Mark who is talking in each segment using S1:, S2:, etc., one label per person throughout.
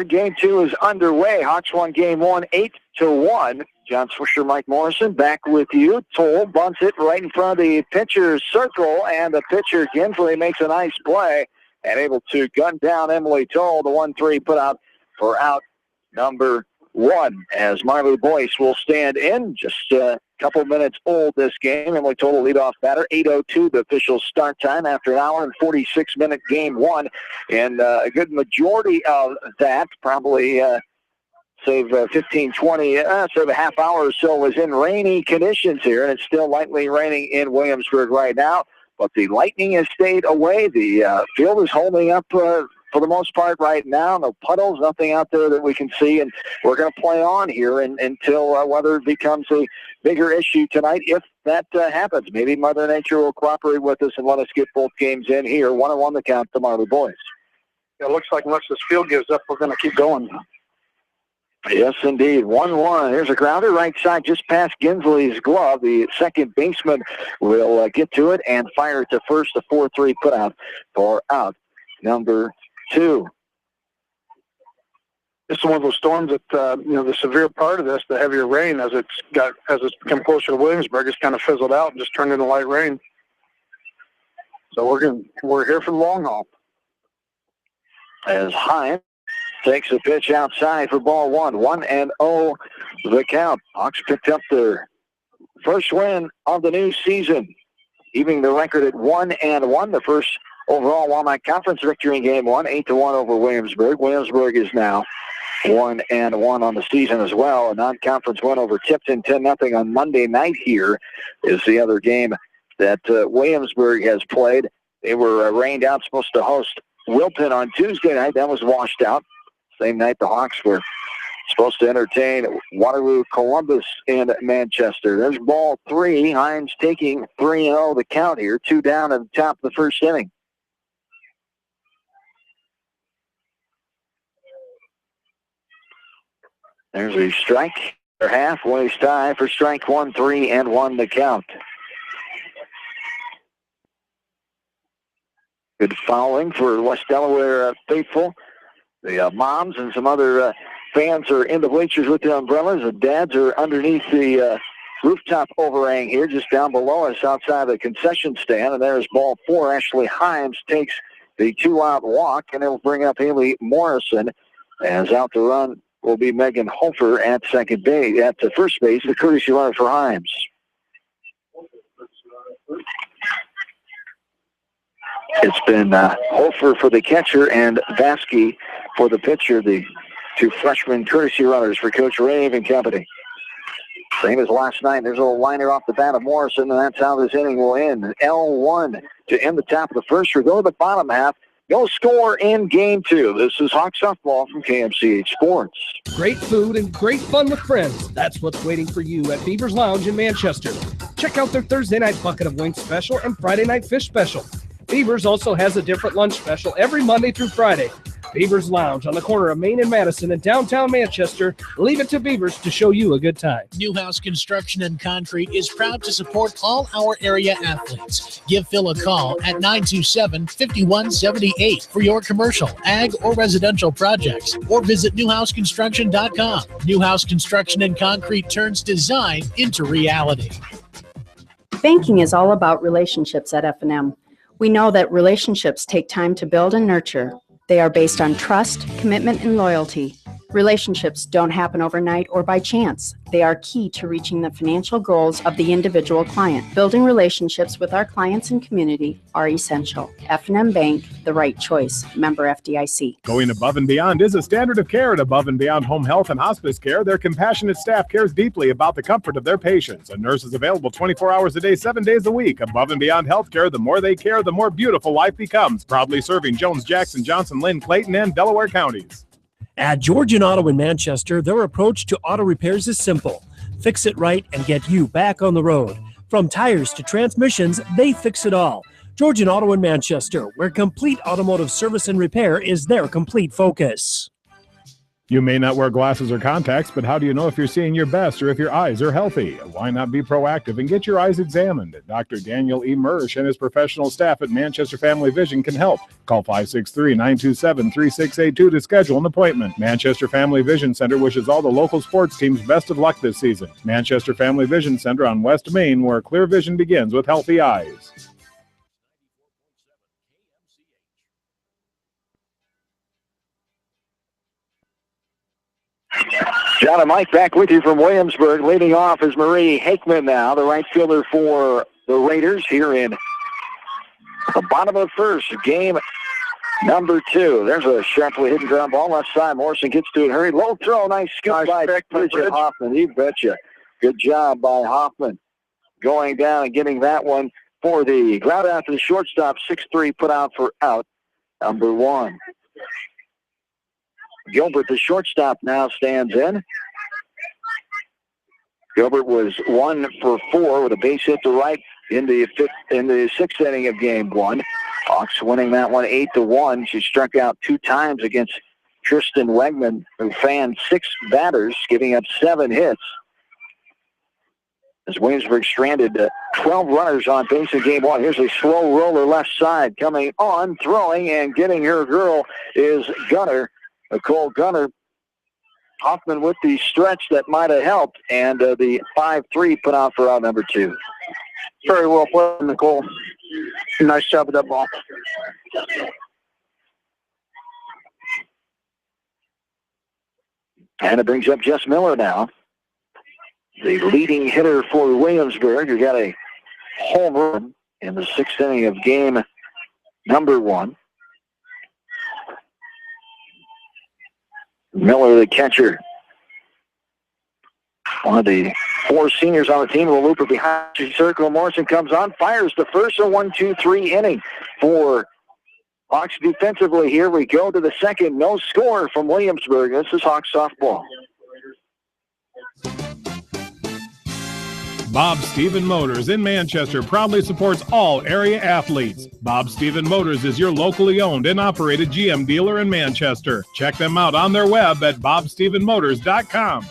S1: Game 2 is underway. Hawks won game 1, 8-1. John Swisher, Mike Morrison, back with you. Toll bunts it right in front of the pitcher's circle, and the pitcher, Gensley, makes a nice play and able to gun down Emily Toll. The 1-3 put out for out number 1 as Marley Boyce will stand in. Just a couple minutes old this game. Emily Toll, leadoff batter. 8:02 the official start time after an hour and 46-minute game 1. And a good majority of that, probably save 15, 20, save a half hour or so, was in rainy conditions here. And it's still lightly raining in Williamsburg right now. But the Lightning has stayed away. The field is holding up for the most part right now. No puddles, nothing out there that we can see. And we're going to play on here until weather becomes a bigger issue tonight, if that happens. Maybe Mother Nature will cooperate with us and let us get both games in here. 1-1 the count to Marley Boyce.
S2: It looks like unless this field gives up, we're going to keep going.
S1: Yes, indeed. 1-1. Here's a grounder right side just past Gensley's glove. The second baseman will get to it and fire it to first. The 4-3 put out for out number 2.
S2: This is one of those storms that, the severe part of this, the heavier rain, as it's come closer to Williamsburg, it's kind of fizzled out and just turned into light rain. So we're here for the long haul.
S1: As Hines takes a pitch outside for ball 1. 1-0 the count. Hawks picked up their first win of the new season, evening the record at 1-1. The first overall Walmart Conference victory in game 1, 8-1 over Williamsburg. Williamsburg is now 1-1 on the season as well. A non-conference win over Tipton, 10-0 on Monday night here is the other game that Williamsburg has played. They were rained out, supposed to host Wilton on Tuesday night. That was washed out. Same night the Hawks were supposed to entertain Waterloo Columbus in Manchester. There's ball 3. Hines taking 3-0 the count here. 2 down at the top of the first inning. There's a strike. They're halfway tie for strike 1, 3-1 the count. Good fouling for West Delaware faithful. The moms and some other fans are in the bleachers with the umbrellas. The dads are underneath the rooftop overhang here, just down below us outside the concession stand. And there's ball 4. Ashley Himes takes the 2-out walk, and it'll bring up Haley Morrison. As out the run will be Megan Hofer at second base, at the first base, the courtesy runner for Himes. It's been Hofer for the catcher and Vasky for the pitcher, the 2 freshman courtesy runners for Coach Rave and company. Same as last night. There's a little liner off the bat of Morrison, and that's how this inning will end. L1 to end the top of the first. We'll go to the bottom half. No score in game 2. This is Hawk Softball from KMCH Sports.
S3: Great food and great fun with friends. That's what's waiting for you at Beaver's Lounge in Manchester. Check out their Thursday night bucket of wings special and Friday night fish special. Beaver's also has a different lunch special every Monday through Friday. Beaver's Lounge on the corner of Main and Madison in downtown Manchester. Leave it to Beaver's to show you a good time.
S4: Newhouse Construction and Concrete is proud to support all our area athletes. Give Phil a call at 927-5178 for your commercial, ag, or residential projects, or visit newhouseconstruction.com. Newhouse Construction and Concrete turns design into reality.
S5: Banking is all about relationships at F&M. We know that relationships take time to build and nurture. They are based on trust, commitment, and loyalty. Relationships don't happen overnight or by chance. They are key to reaching the financial goals of the individual client. Building relationships with our clients and community are essential. F&M Bank, the right choice. Member FDIC.
S6: Going above and beyond is a standard of care at Above and Beyond Home Health and Hospice Care. Their compassionate staff cares deeply about the comfort of their patients. A nurse is available 24 hours a day, 7 days a week. Above and Beyond Healthcare, the more they care, the more beautiful life becomes. Proudly serving Jones, Jackson, Johnson, Lynn, Clayton, and Delaware counties.
S7: At Georgian Auto in Manchester, their approach to auto repairs is simple. Fix it right and get you back on the road. From tires to transmissions, they fix it all. Georgian Auto in Manchester, where complete automotive service and repair is their complete focus.
S6: You may not wear glasses or contacts, but how do you know if you're seeing your best or if your eyes are healthy? Why not be proactive and get your eyes examined? Dr. Daniel E. Mersch and his professional staff at Manchester Family Vision can help. Call 563-927-3682 to schedule an appointment. Manchester Family Vision Center wishes all the local sports teams best of luck this season. Manchester Family Vision Center on West Main, where clear vision begins with healthy eyes.
S1: John and Mike back with you from Williamsburg. Leading off is Marie Hakeman now, the right fielder for the Raiders here in the bottom of the first, game number 2. There's a sharply hidden ground ball left side. Morrison gets to it. Hurry, low throw. Nice scoop by Bridget Hoffman. You betcha. Good job by Hoffman going down and getting that one for the ground out to the shortstop. 6-3 put out for out number 1. Gilbert, the shortstop, now stands in. Gilbert was 1 for 4 with a base hit to right in the 6th inning of game 1. Hawks winning that one 8-1. She struck out 2 times against Tristan Wegman, who fanned 6 batters, giving up 7 hits. As Williamsburg stranded 12 runners on base in game 1. Here's a slow roller left side coming on, throwing, and getting her girl is Gunner. Nicole Gunner. Hoffman with the stretch that might have helped, and the 5-3 put out for out number 2.
S2: Very well played, Nicole. Nice job with that ball.
S1: And it brings up Jess Miller now, the leading hitter for Williamsburg, who got a home run in the 6th inning of game number 1. Miller, the catcher. One of the 4 seniors on the team will loop it behind the circle. Morrison comes on, fires the first, a 1-2-3 inning for Hawks defensively. Here we go to the second. No score from Williamsburg. This is Hawks softball.
S6: Bob Stephen Motors in Manchester proudly supports all area athletes. Bob Stephen Motors is your locally owned and operated GM dealer in Manchester. Check them out on their web at bobstephenmotors.com.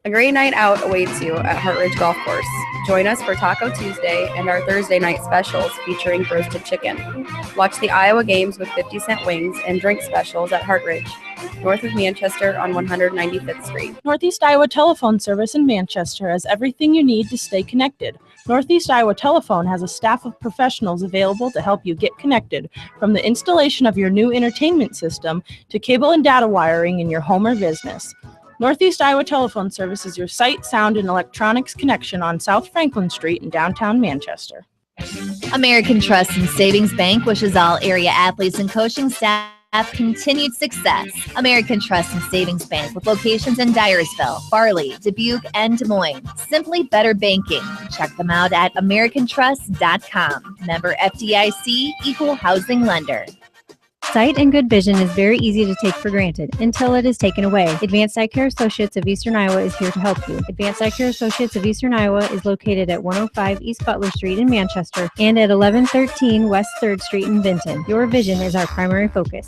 S8: A great night out awaits you at Hartridge Golf Course. Join us for Taco Tuesday and our Thursday night specials featuring roasted chicken. Watch the Iowa games with 50-cent wings and drink specials at Hartridge, north of Manchester on 195th Street.
S9: Northeast Iowa Telephone Service in Manchester has everything you need to stay connected. Northeast Iowa Telephone has a staff of professionals available to help you get connected, from the installation of your new entertainment system to cable and data wiring in your home or business. Northeast Iowa Telephone Service is your sight, sound, and electronics connection on South Franklin Street in downtown Manchester.
S10: American Trust and Savings Bank wishes all area athletes and coaching staff continued success. American Trust and Savings Bank with locations in Dyersville, Farley, Dubuque, and Des Moines. Simply better banking. Check them out at americantrust.com. Member FDIC, equal housing lender.
S11: Sight and good vision is very easy to take for granted until it is taken away. Advanced Eye Care Associates of Eastern Iowa is here to help you. Advanced Eye Care Associates of Eastern Iowa is located at 105 East Butler Street in Manchester and at 1113 West 3rd Street in Vinton. Your vision is our primary focus.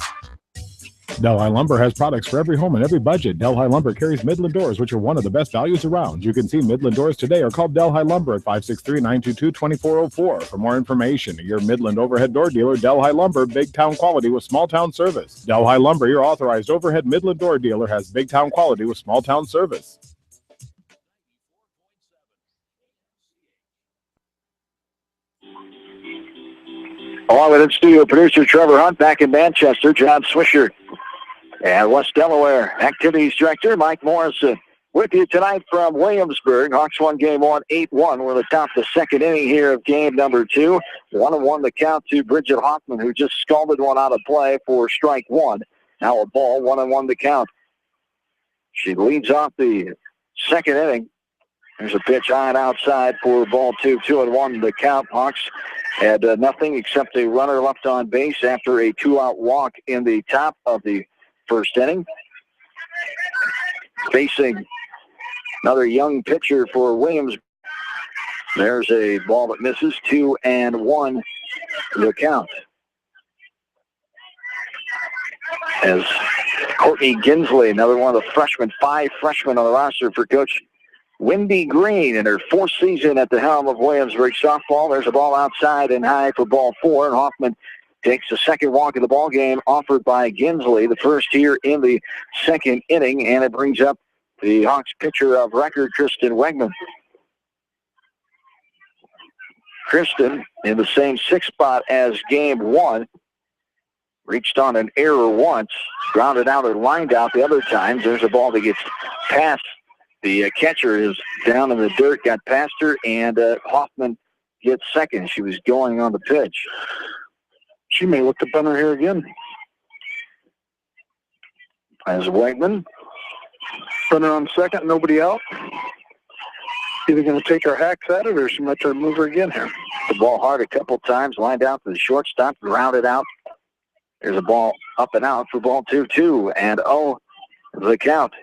S6: Delhi Lumber has products for every home and every budget. Delhi Lumber carries Midland doors, which are one of the best values around. You can see Midland doors today or call Delhi Lumber at 563-922-2404. For more information, your Midland overhead door dealer, Delhi Lumber, big town quality with small town service. Delhi Lumber, your authorized overhead Midland door dealer, has big town quality with small town service.
S1: Along with its studio producer Trevor Hunt back in Manchester, John Swisher. And West Delaware Activities Director Mike Morrison with you tonight from Williamsburg. Hawks won game 1, 8-1. We're at the top of the 2nd inning here of game number 2. 1-1 the count to Bridget Hoffman, who just scalded one out of play for strike 1. Now a ball, 1-1 the count. She leads off the 2nd inning. There's a pitch high and outside for ball 2, 2-1 the count. Hawks had nothing except a runner left on base after a 2-out walk in the top of the 1st inning. Facing another young pitcher for Williams. There's a ball that misses, 2-1 the count. As Courtney Ginsley, another one of the freshmen, 5 freshmen on the roster for Coach Wendy Green in her 4th season at the helm of Williamsburg softball. There's a ball outside and high for ball 4, and Hoffman takes the second walk of the ball game offered by Ginsley, the first here in the 2nd inning, and it brings up the Hawks pitcher of record, Kristen Wegman. Kristen in the same 6th spot as game 1. Reached on an error once, grounded out or lined out the other times. There's a ball that gets past. The catcher is down in the dirt, got past her, and Hoffman gets second. She was going on the pitch.
S2: She may look to bunter here again.
S1: As Wegman.
S2: Bunter on second, nobody out. Either going to take her hacks at it, or she might try to move her again here.
S1: The ball hard a couple times, lined out to the shortstop, grounded out. There's a ball up and out for ball 2-2, and the count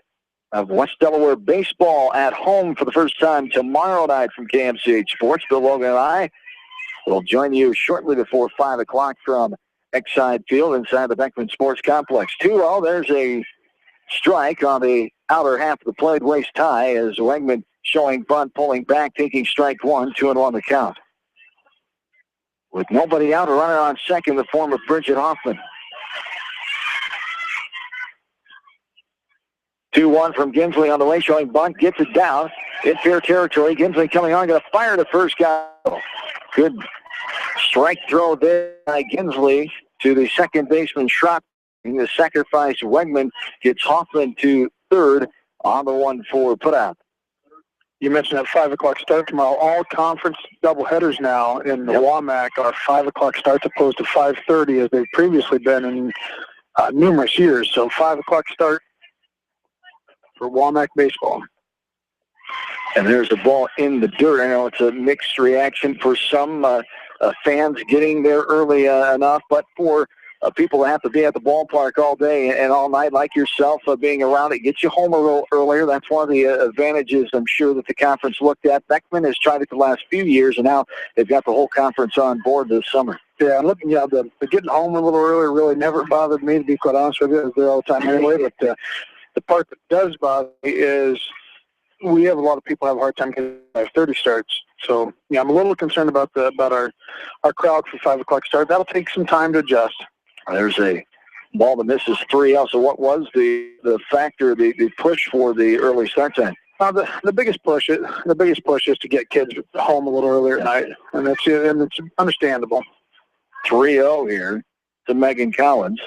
S1: of West Delaware baseball at home for the first time tomorrow night from KMCH Sports. Bill Logan and I will join you shortly before 5 o'clock from Exide Field inside the Beckman Sports Complex. 2-0, there's a strike on the outer half of the plate, waist high, as Wegman showing bunt, pulling back, taking strike 1, 2-1 the count. With nobody out, a runner on second, the form of Bridget Hoffman. 2-1 from Ginsley on the way, showing bunt, gets it down in fair territory. Ginsley coming on, going to fire the first guy. Good strike throw there by Ginsley to the second baseman, Schropp. In the sacrifice, Wegman gets Hoffman to third on the 1-4 putout.
S2: You mentioned that 5 o'clock start tomorrow. All conference doubleheaders now in the WAMAC are 5 o'clock starts opposed to 5:30 as they've previously been in numerous years. So 5 o'clock start for WAMAC baseball.
S1: And there's a ball in the dirt. I know it's a mixed reaction for some fans getting there early enough, but for people that have to be at the ballpark all day and all night, like yourself, being around it gets you home a little earlier. That's one of the advantages, I'm sure, that the conference looked at. Beckman has tried it the last few years, and now they've got the whole conference on board this summer.
S2: Yeah, I'm looking, the getting home a little earlier really never bothered me, to be quite honest with you. I was there all the time anyway, but the part that does bother me is we have a lot of people have a hard time getting 5:30 starts. So, yeah, I'm a little concerned about our crowd for 5 o'clock start. That'll take some time to adjust.
S1: There's a ball that misses 3-0. So what was the factor, the push for the early start time?
S2: The biggest push is to get kids home a little earlier at night, and it's understandable.
S1: 3-0 here to Megan Collins.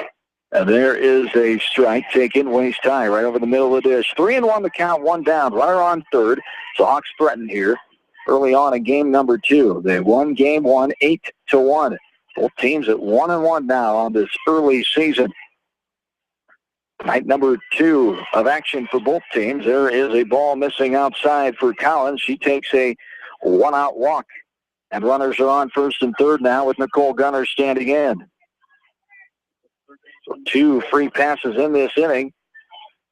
S1: And there is a strike taken, waist high, right over the middle of the dish. 3-1 the count, 1 down. Runner on third. So Hawks threatened here early on in game number 2. They won game 1, 8-1. Both teams at 1-1 now on this early season. Night number 2 of action for both teams. There is a ball missing outside for Collins. She takes a 1-out walk. And runners are on first and third now with Nicole Gunner standing in. So 2 free passes in this inning.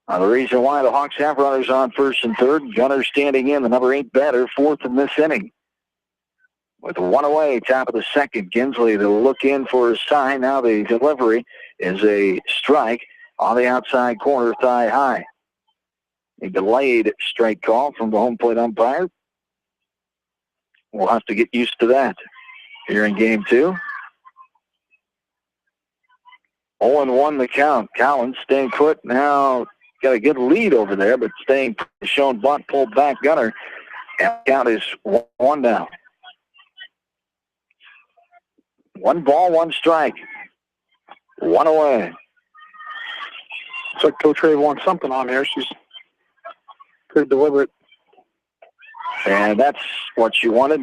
S1: The reason why the Hawks have runners on first and third. Gunner standing in, the number 8 batter, 4th in this inning. With 1 away, top of the second, Ginsley to look in for a sign. Now the delivery is a strike on the outside corner, thigh high. A delayed strike call from the home plate umpire. We'll have to get used to that here in game 2. 0-1 the count. Collins staying put. Now got a good lead over there, but staying shown bunt, pulled back Gunner. And the count is 1 down. 1 ball, 1 strike. 1 away.
S2: Looks like Coach Ray wants something on here. She's pretty deliberate.
S1: And that's what she wanted.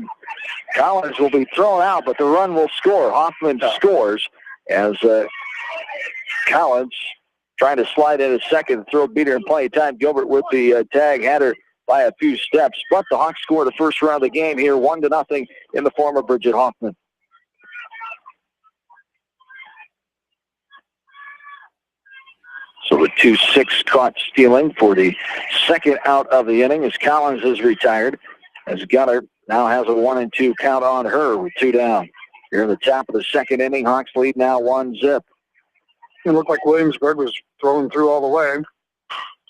S1: Collins will be thrown out, but the run will score. Hoffman scores as Collins trying to slide in a second, throw a beater and play time. Gilbert with the tag, had her by a few steps. But the Hawks score the first round of the game here, 1-0 in the form of Bridget Hoffman. So the 2-6 caught stealing for the second out of the inning as Collins is retired. As Gunner now has a 1-2 count on her with 2 down. Here in the top of the second inning, Hawks lead now 1-0.
S2: It looked like Williamsburg was throwing through all the way.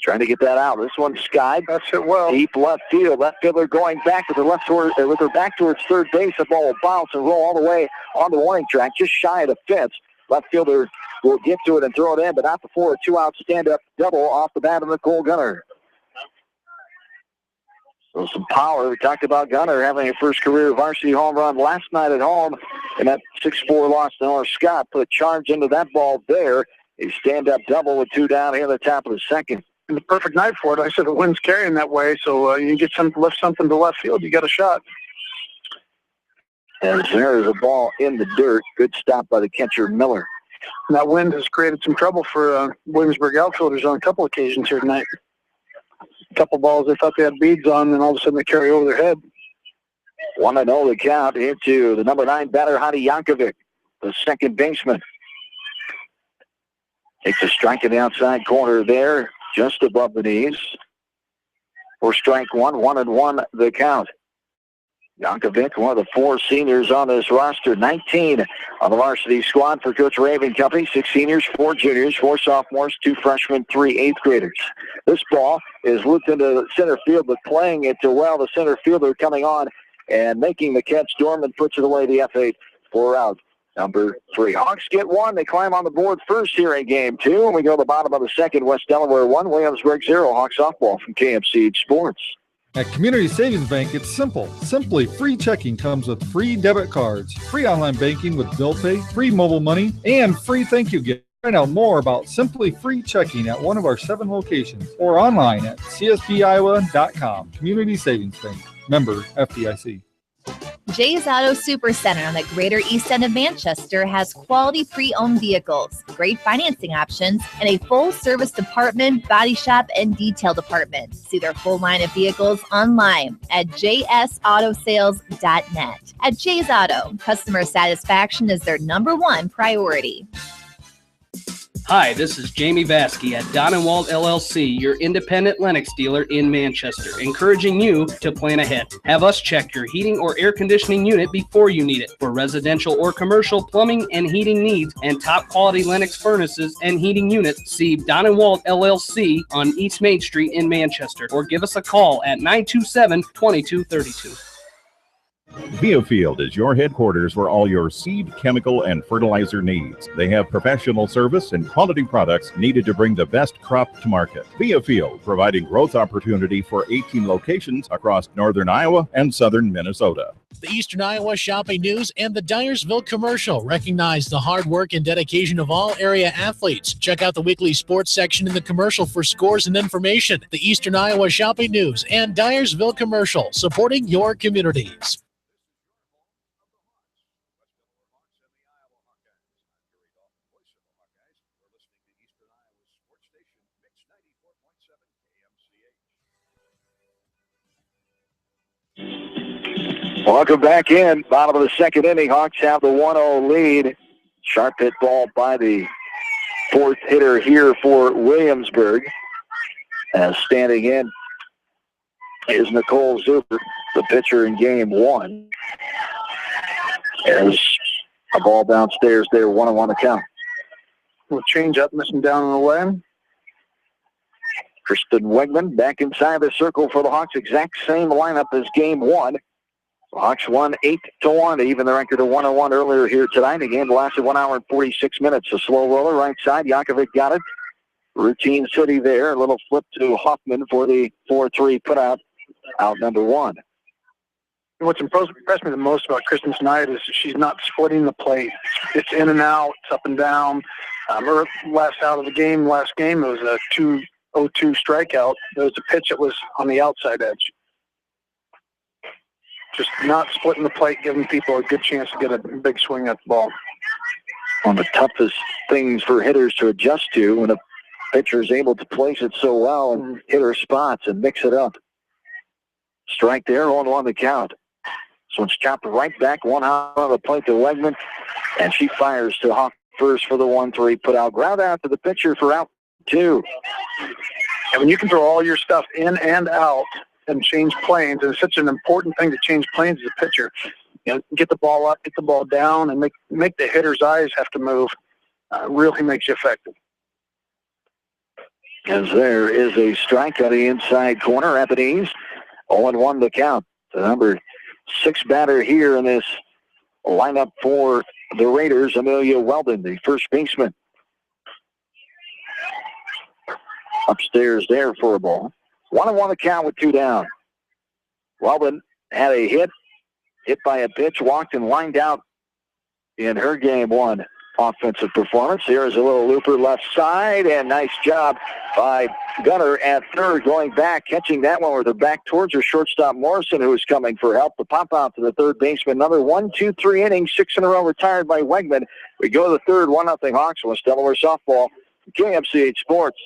S1: Trying to get that out. This one skied.
S2: That's it well.
S1: Deep left field. Left fielder going back with her back towards third base. The ball will bounce and roll all the way on the warning track, just shy of the fence. Left fielder will get to it and throw it in, but not before a 2-out stand-up double off the bat of Nicole Gunner. So some power. We talked about Gunner having a first career varsity home run last night at home, and that 6-4 loss to North Scott put a charge into that ball there. A stand-up double with 2 down here at the top of the second.
S2: And the perfect night for it. I said the wind's carrying that way, so you get lift something to left field, you got a shot.
S1: And there is a ball in the dirt. Good stop by the catcher, Miller.
S2: And that wind has created some trouble for Williamsburg outfielders on a couple occasions here tonight. A couple balls they thought they had beads on, and all of a sudden they carry over their head.
S1: 1-0 the count into the number 9 batter, Heidi Yankovic, the second baseman. Takes a strike in the outside corner there, just above the knees. For strike one, 1-1 the count. Yankovic, one of the 4 seniors on this roster, 19 on the varsity squad for Coach Raven Company, 6 seniors, 4 juniors, 4 sophomores, 2 freshmen, 3 eighth graders. This ball is looped into center field, but playing it to well, the center fielder coming on and making the catch. Dorman puts it away, the F8 for out. Number 3. Hawks get 1. They climb on the board first here in game 2. And we go to the bottom of the second. West Delaware 1, Williamsburg 0. Hawks softball from KMC Sports.
S12: At Community Savings Bank, it's simple. Simply Free Checking comes with free debit cards, free online banking with bill pay, free mobile money, and free thank you gift. Find out more about Simply Free Checking at one of our 7 locations or online at csbiowa.com. Community Savings Bank. Member FDIC.
S10: Jay's Auto Supercenter on the Greater East End of Manchester has quality pre-owned vehicles, great financing options, and a full-service department, body shop, and detail department. See their full line of vehicles online at jsautosales.net. At Jay's Auto, customer satisfaction is their #1 priority.
S3: Hi, this is Jamie Vasky at Don & Walt LLC, your independent Lennox dealer in Manchester, encouraging you to plan ahead. Have us check your heating or air conditioning unit before you need it. For residential or commercial plumbing and heating needs and top quality Lennox furnaces and heating units, see Don & Walt LLC on East Main Street in Manchester, or give us a call at 927-2232.
S13: Biofield is your headquarters for all your seed, chemical, and fertilizer needs. They have professional service and quality products needed to bring the best crop to market. Biofield, providing growth opportunity for 18 locations across northern Iowa and southern Minnesota.
S4: The Eastern Iowa Shopping News and the Dyersville Commercial recognize the hard work and dedication of all area athletes. Check out the weekly sports section in the commercial for scores and information. The Eastern Iowa Shopping News and Dyersville Commercial, supporting your communities.
S1: Welcome back in. Bottom of the second inning. Hawks have the 1-0 lead. Sharp hit ball by the 4th hitter here for Williamsburg. As standing in is Nicole Zuber, the pitcher in game 1. As a ball downstairs there, 1-1 to count.
S2: We'll change up, missing down on the way.
S1: Kristen Wegman back inside the circle for the Hawks. Exact same lineup as game 1. The Hawks won 8-1, even the record of 1-1 earlier here tonight. The game lasted 1 hour and 46 minutes. A slow roller right side. Yankovic got it. Routine city there. A little flip to Hoffman for the 4-3 put out number 1.
S2: What's impressed me the most about Kristen tonight is she's not splitting the plate. It's in and out. It's up and down. Her last out of the game, last game, it was a 2-0-2 strikeout. It was a pitch that was on the outside edge. Just not splitting the plate, giving people a good chance to get a big swing at the ball.
S1: One of the toughest things for hitters to adjust to when a pitcher is able to place it so well and hit her spots and mix it up. Strike there, 0-1 the count. So it's chopped right back, 1 out on the plate to Wegman, and she fires to Hawk first for the 1-3 put out. Ground out to the pitcher for out 2.
S2: And when you can throw all your stuff in and out and change planes, and it's such an important thing to change planes as a pitcher. You know, get the ball up, get the ball down, and make the hitter's eyes have to move. really makes you effective.
S1: As there is a strike on the inside corner. Ebenezer 0-1 the count. The number 6 batter here in this lineup for the Raiders, Amelia Weldon, the first baseman. Upstairs there for a ball. 1-1 the count with 2 down. Weldon had a hit by a pitch, walked and lined out in her game 1 offensive performance. Here is a little looper left side, and nice job by Gunner at third, going back, catching that one with her back towards her shortstop Morrison, who was coming for help. The pop out to the third baseman. Another 1, 2, 3 innings, 6 in a row retired by Wegman. We go to the third, 1-0 Hawks with Delaware softball. KMCH Sports.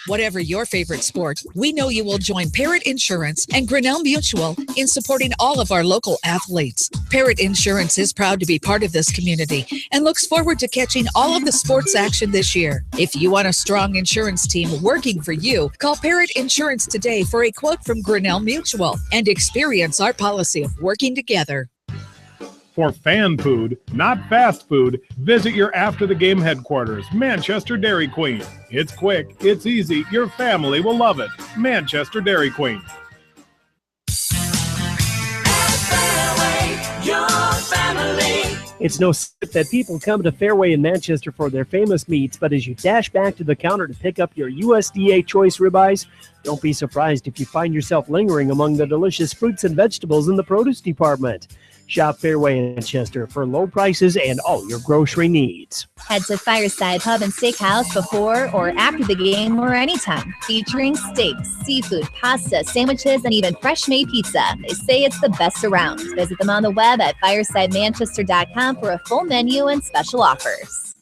S14: Whatever your favorite sport, we know you will join Parrott Insurance and Grinnell Mutual in supporting all of our local athletes. Parrott Insurance is proud to be part of this community and looks forward to catching all of the sports action this year. If you want a strong insurance team working for you, call Parrott Insurance today for a quote from Grinnell Mutual and experience our policy of working together.
S6: For fan food, not fast food, visit your after-the-game headquarters, Manchester Dairy Queen. It's quick, it's easy, your family will love it. Manchester Dairy Queen.
S7: It's no secret that people come to Fairway in Manchester for their famous meats, but as you dash back to the counter to pick up your USDA choice ribeyes, don't be surprised if you find yourself lingering among the delicious fruits and vegetables in the produce department. Shop Fairway in Manchester for low prices and all your grocery needs.
S10: Head to Fireside Pub and Steakhouse before or after the game or anytime, featuring steaks, seafood, pasta, sandwiches, and even fresh-made pizza. They say it's the best around. Visit them on the web at firesidemanchester.com for a full menu and special offers.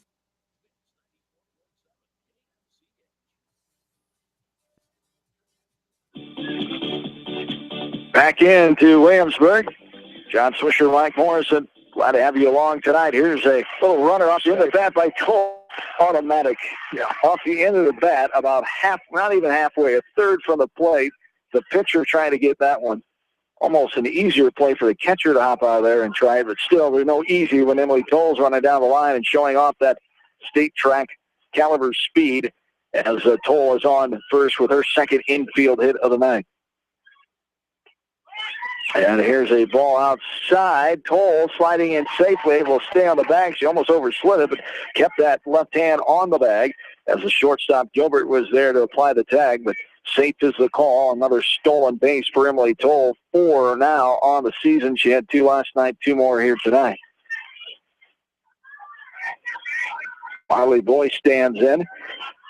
S1: Back into Williamsburg. John Swisher, Mike Morrison, glad to have you along tonight. Here's a little runner off the end of the bat by Cole. Automatic. Off the end of the bat, about half, not even halfway, a third from the plate. The pitcher trying to get that one. Almost an easier play for the catcher to hop out of there and try it, but still, there's no easy when Emily Toll's running down the line and showing off that state track caliber speed as Toll is on first with her second infield hit of the night. And here's a ball outside. Toll sliding in safely. Will stay on the bag. She almost overslid it, but kept that left hand on the bag as the shortstop Gilbert was there to apply the tag. But safe is the call. Another stolen base for Emily Toll. 4 now on the season. She had 2 last night, 2 more here tonight. Marley Boyce stands in.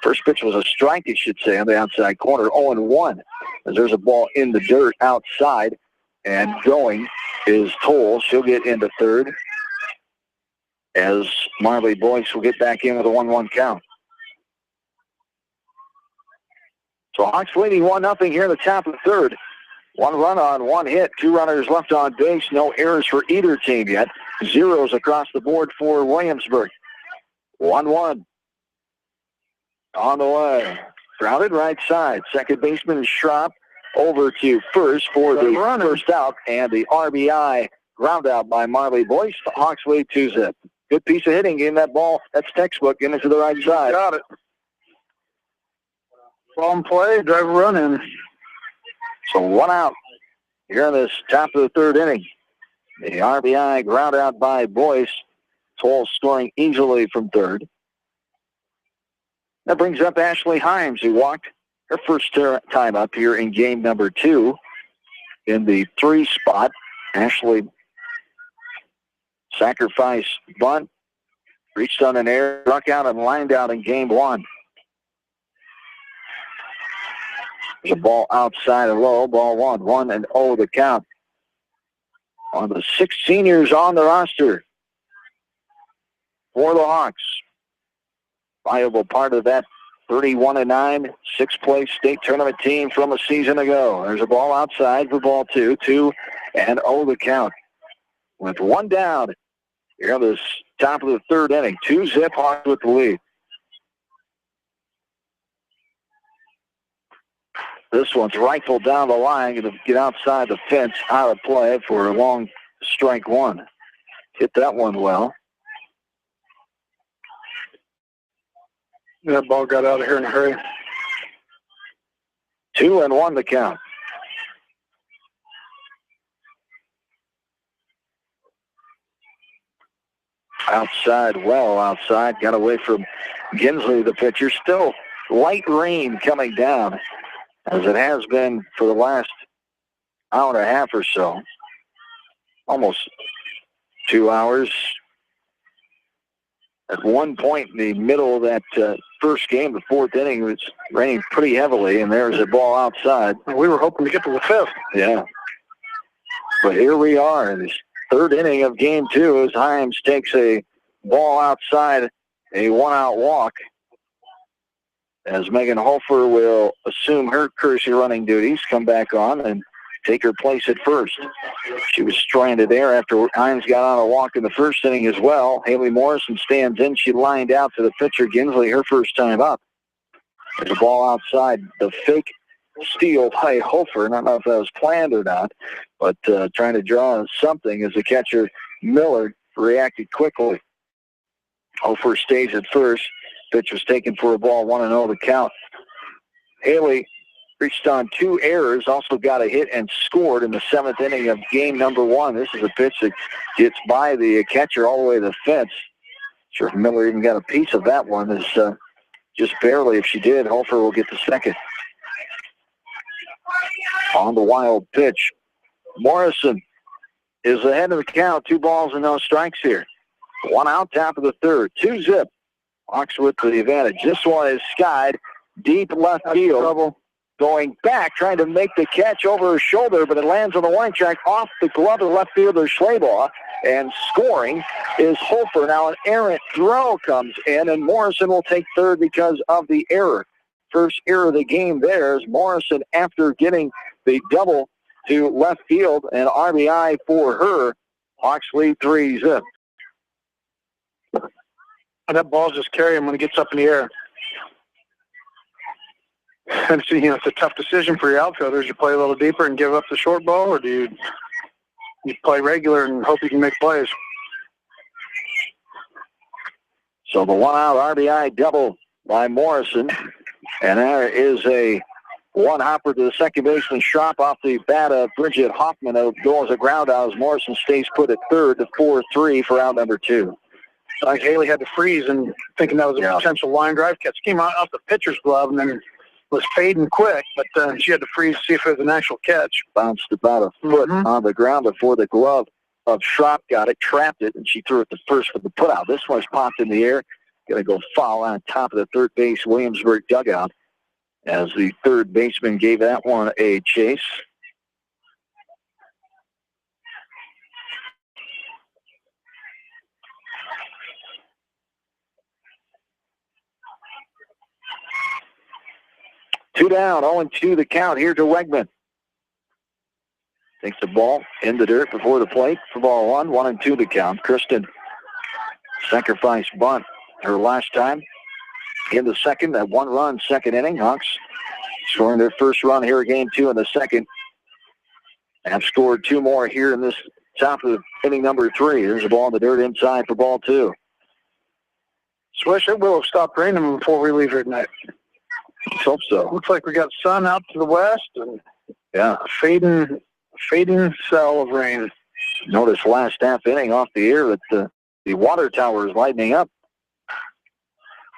S1: First pitch was a strike, you should say, on the outside corner. 0-1 as there's a ball in the dirt outside. And going is Toll. She'll get into third as Marley Boyce will get back in with a 1-1 count. So Hawks leading 1-0 here in the top of the third. 1 run on 1 hit, 2 runners left on base. No errors for either team yet. Zeros across the board for Williamsburg. 1-1 on the way. Grounded right side. Second baseman Schrapp over to first for the first out, and the RBI ground out by Marley Boyce. The Hawks lead 2-0. Good piece of hitting, getting that ball. That's textbook, getting it to the right side.
S2: Got it. Ball in play, drive a run in.
S1: So 1 out here in this top of the third inning. The RBI ground out by Boyce. Toll scoring easily from third. That brings up Ashley Himes, who walked her first time up here in game number 2 in the 3 spot. Ashley sacrifice bunt, reached on an air, struck out and lined out in game 1. There's a ball outside and low, ball 1, 1-0 the count. On the 6 seniors on the roster for the Hawks. Viable part of that 31-9, 6th-place state tournament team from a season ago. There's a ball outside for ball 2, 2-0 the count. With 1 down here on this top of the third inning. 2-0 Hawks with the lead. This one's rifled down the line, going to get outside the fence, out of play for a long strike 1. Hit that one well.
S2: That ball got out of here in a hurry.
S1: 2-1 the count. Outside, well outside. Got away from Gensley, the pitcher. Still light rain coming down, as it has been for the last hour and a half or so. Almost 2 hours. At one point in the middle of that first game, the fourth inning, it was raining pretty heavily, and there's a ball outside.
S2: We were hoping to get to the fifth.
S1: Yeah. But here we are in this third inning of game two as Himes takes a ball outside, a one-out walk, as Megan Hofer will assume her courtesy running duties, come back on, and take her place at first. She was stranded there after Himes got on a walk in the first inning as well. Haley Morrison stands in. She lined out to the pitcher, Gensley, her first time up. There's a ball outside. The fake steal by Hofer. I don't know if that was planned or not, but trying to draw something as the catcher, Miller, reacted quickly. Hofer stays at first. Pitch was taken for a ball, 1-0 the count. Haley reached on 2 errors, also got a hit and scored in the 7th inning of game number 1. This is a pitch that gets by the catcher all the way to the fence. Sure if Miller even got a piece of that one. Is just barely. If she did, Hofer will get the second. On the wild pitch, Morrison is ahead of the count. 2 balls and no strikes here. 1 out, top of the third. 2-zip. Hawks with the advantage. This one is skied deep left field. Trouble. Going back, trying to make the catch over her shoulder, but it lands on the warning track off the glove of left fielder Schleybaugh, and scoring is Hofer. Now an errant throw comes in, and Morrison will take third because of the error. First error of the game there is Morrison after getting the double to left field, and RBI for her. Hawks lead 3-zip.
S2: And that ball's just carrying when it gets up in the air. And so, it's a tough decision for your outfielders. You play a little deeper and give up the short ball, or do you play regular and hope you can make plays?
S1: So the 1-out RBI double by Morrison. And there is a one hopper to the second baseman, Schropp off the bat of Bridget Hoffman. It'll go as a ground out as Morrison stays put at third to 4-3 for out number 2.
S2: Like Haley had to freeze and thinking that was a potential line drive catch. Came out off the pitcher's glove and then was fading quick, but she had to freeze to see if it was an actual catch.
S1: Bounced about a foot on the ground before the glove of Schropp got it, trapped it, and she threw it to first for the putout. This one's popped in the air. Going to go foul on top of the third base Williamsburg dugout as the third baseman gave that one a chase. Two down, 0-2 the count here to Wegman. Takes the ball in the dirt before the plate for ball 1, 1-2 the count. Kristen, sacrifice bunt her last time in the second, that 1-run second inning. Hawks scoring their first run here, game 2 in the second. Have scored 2 more here in this top of inning number 3. There's a ball in the dirt inside for ball 2.
S2: Swish, it will have stopped raining before we leave here tonight.
S1: Let's hope so.
S2: Looks like we got sun out to the west and a fading cell of rain.
S1: Notice last half inning off the air that the water tower is lighting up.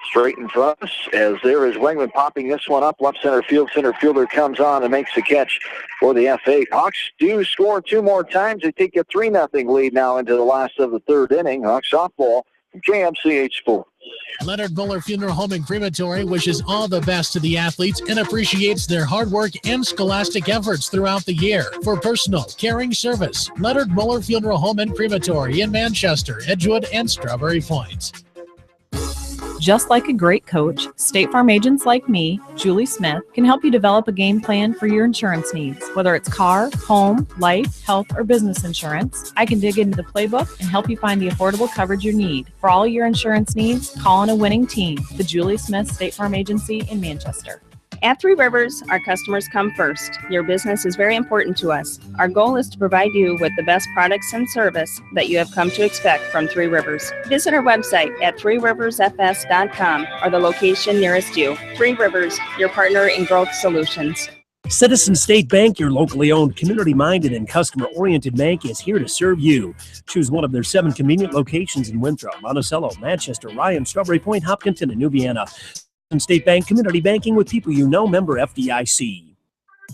S1: Straight in front of us as there is Wegman popping this one up. Left center field. Center fielder comes on and makes the catch for the F8. Hawks do score 2 more times. They take a 3-0 lead now into the last of the third inning. Hawks softball from KMCH Sports.
S4: Leonard Muller Funeral Home and Crematory wishes all the best to the athletes and appreciates their hard work and scholastic efforts throughout the year. For personal, caring service, Leonard Muller Funeral Home and Crematory in Manchester, Edgewood, and Strawberry Point.
S9: Just like a great coach, State Farm agents like me, Julie Smith, can help you develop a game plan for your insurance needs. Whether it's car, home, life, health, or business insurance, I can dig into the playbook and help you find the affordable coverage you need. For all your insurance needs, call on a winning team, the Julie Smith State Farm Agency in Manchester. At Three Rivers, our customers come first. Your business is very important to us. Our goal is to provide you with the best products and service that you have come to expect from Three Rivers. Visit our website at threeriversfs.com or the location nearest you. Three Rivers, your partner in growth solutions.
S7: Citizen State Bank, your locally owned, community-minded, and customer-oriented bank, is here to serve you. Choose one of their 7 convenient locations in Winthrop, Monticello, Manchester, Ryan, Strawberry Point, Hopkinton, and New Vienna. Citizen State Bank, community banking with people you know, member FDIC.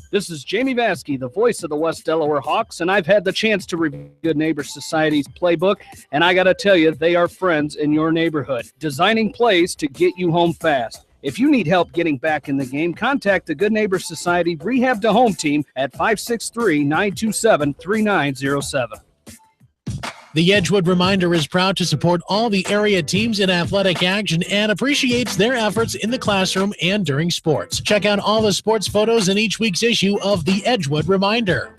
S3: This is Jamie Vaskey, the voice of the West Delaware Hawks, and I've had the chance to review Good Neighbor Society's playbook, and I got to tell you, they are friends in your neighborhood, designing plays to get you home fast. If you need help getting back in the game, contact the Good Neighbor Society Rehab to Home team at 563-927-3907.
S4: The Edgewood Reminder is proud to support all the area teams in athletic action and appreciates their efforts in the classroom and during sports. Check out all the sports photos in each week's issue of the Edgewood Reminder.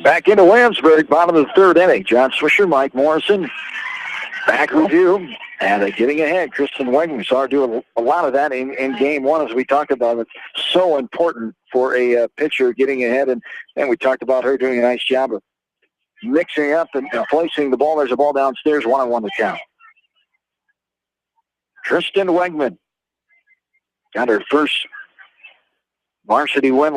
S1: Back into Williamsburg, bottom of the third inning. John Swisher, Mike Morrison, back with you. And getting ahead, Kristen Wegman. We saw her do a lot of that in game one, as we talked about. It's so important for a pitcher getting ahead. And we talked about her doing a nice job of mixing up and placing the ball. There's a ball downstairs, 1-1 to count. Kristen Wegman got her first varsity win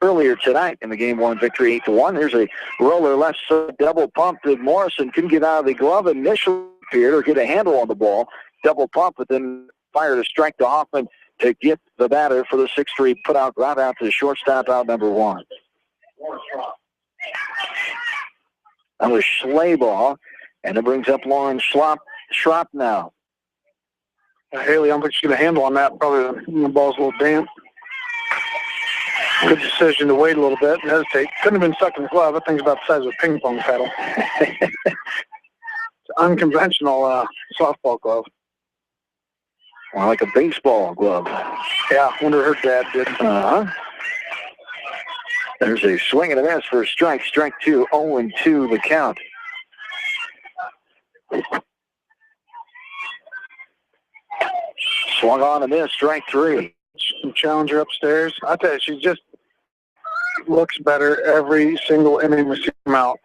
S1: earlier tonight in the game one victory, 8-1. There's a roller left side double pump that Morrison couldn't get out of the glove initially or get a handle on the ball. Double pump, but then fired a strike to Hoffman to get the batter for the 6-3 put out right out to the shortstop, out number 1. That was Schleybaugh, and it brings up Lauren Schropp now.
S2: Haley, I don't think she's going to handle on that. Probably the ball's a little damp. Good decision to wait a little bit and hesitate. Couldn't have been stuck in the glove. That thing's about the size of a ping pong paddle. It's an unconventional softball glove.
S1: Well, like a baseball glove.
S2: Yeah, I wonder her dad did.
S1: There's a swing and a miss for a strike. Strike 2, 0-2 the count. Swung on and missed, strike 3.
S2: Some challenger upstairs. I tell you, she just looks better every single inning we see them out.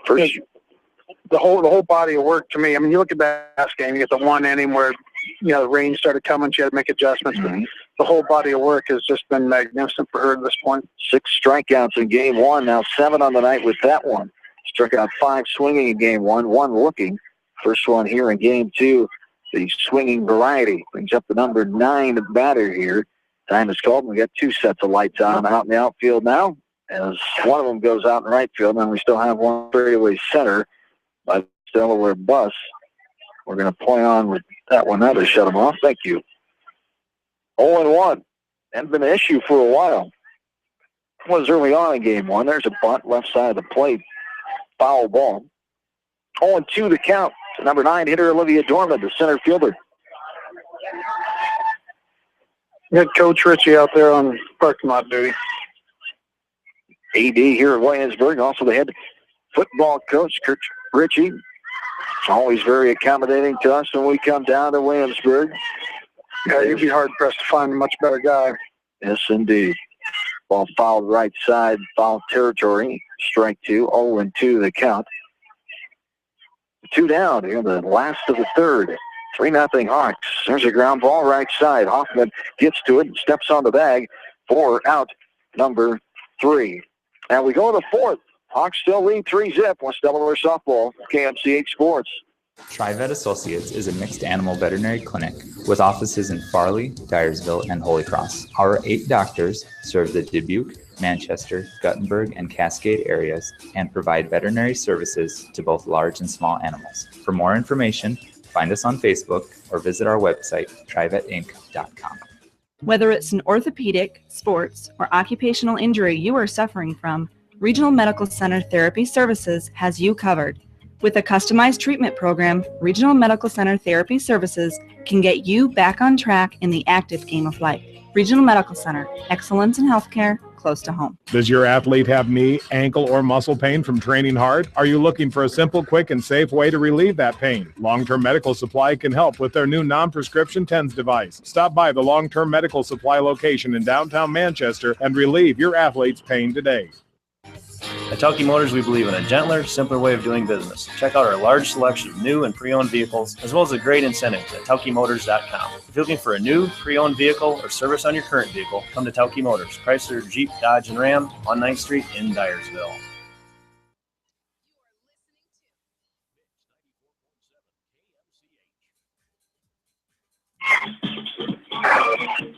S2: The whole body of work to me. I mean, you look at that last game, you get the one inning where the rain started coming, she had to make adjustments.
S1: Mm-hmm.
S2: But the whole body of work has just been magnificent for her at this point.
S1: 6 strikeouts in game one, now 7 on the night with that one. Struck out 5 swinging in game one, 1 looking. First one here in game 2. The swinging variety brings up the number 9 batter here. Time is called. We got 2 sets of lights on out in the outfield now, as one of them goes out in right field, and we still have one straightaway center by the Delaware bus. We're going to play on with that one now to shut them off. Thank you. 0-1. Hadn't been an issue for a while. It was early on in game one. There's a bunt left side of the plate. Foul ball. 0-2 the count. Number 9 hitter Olivia Dorman, the center fielder.
S2: We had Coach Ritchie out there on parking lot duty.
S1: AD here at Williamsburg, also the head football coach, Kurt Ritchie. Always very accommodating to us when we come down to Williamsburg.
S2: Yeah, you'd be hard-pressed to find a much better guy.
S1: Yes, indeed. Ball fouled right side, foul territory. Strike 2, 0-2 the count. 2 down here, the last of the third. 3-0 Hawks. There's a ground ball right side. Hoffman gets to it and steps on the bag for out number 3. Now we go to the 4th. Hawks still lead 3-0. West Delaware softball, KMCH Sports.
S15: TriVet Associates is a mixed animal veterinary clinic with offices in Farley, Dyersville, and Holy Cross. Our 8 doctors serve the Dubuque, Manchester, Guttenberg, and Cascade areas and provide veterinary services to both large and small animals. For more information, find us on Facebook or visit our website, trivetinc.com.
S16: Whether it's an orthopedic, sports, or occupational injury you are suffering from, Regional Medical Center Therapy Services has you covered. With a customized treatment program, Regional Medical Center Therapy Services can get you back on track in the active game of life. Regional Medical Center, excellence in healthcare close to home.
S6: Does your athlete have knee, ankle, or muscle pain from training hard? Are you looking for a simple, quick, and safe way to relieve that pain? Long-Term Medical Supply can help with their new non-prescription TENS device. Stop by the Long-Term Medical Supply location in downtown Manchester and relieve your athlete's pain today.
S17: At Tauke Motors, we believe in a gentler, simpler way of doing business. Check out our large selection of new and pre-owned vehicles, as well as a great incentives at TaukeMotors.com. If you're looking for a new, pre-owned vehicle or service on your current vehicle, come to Tauke Motors, Chrysler, Jeep, Dodge, and Ram on 9th Street in Dyersville.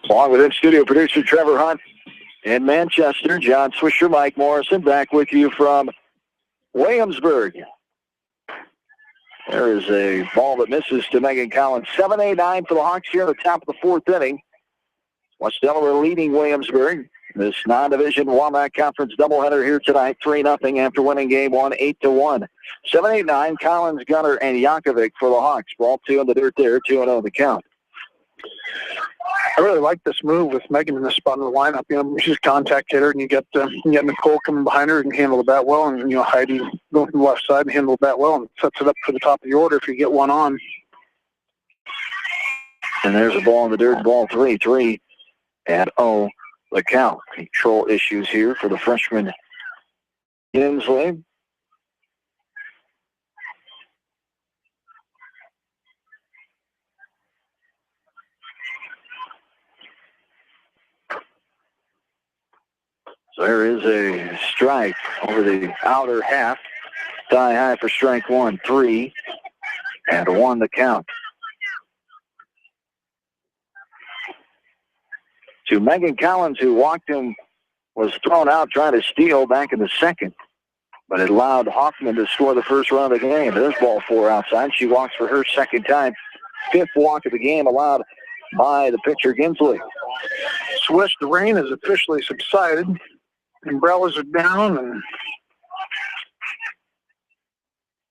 S1: Along with in-studio producer Trevor Hunt in Manchester, John Swisher, Mike Morrison, back with you from Williamsburg. There is a ball that misses to Megan Collins. 7-8-9 for the Hawks here at the top of the fourth inning. West Delaware leading Williamsburg. This non-division Walmart Conference doubleheader here tonight, 3-0 after winning game one, 8-1. 7-8-9, Collins, Gunner, and Yankovic for the Hawks. Ball two in the dirt there, 2-0 the count.
S2: I really like this move with Megan in the spot in the lineup. You know, she's a contact hitter, and you get Nicole coming behind her and handle the bat well, and Heidi going from the left side and handle the bat well, and sets it up for the top of the order if you get one on.
S1: And there's a ball in the dirt, ball 3-0 the count. Control issues here for the freshman Inslee. So there is a strike over the outer half. Tie high for strike one, 3-1 the count. To Megan Collins, who walked him, was thrown out trying to steal back in the second. But it allowed Hoffman to score the first run of the game. There's ball four outside. She walks for her second time. Fifth walk of the game allowed by the pitcher Ginsley.
S2: Swish, the rain has officially subsided. Umbrellas are down, and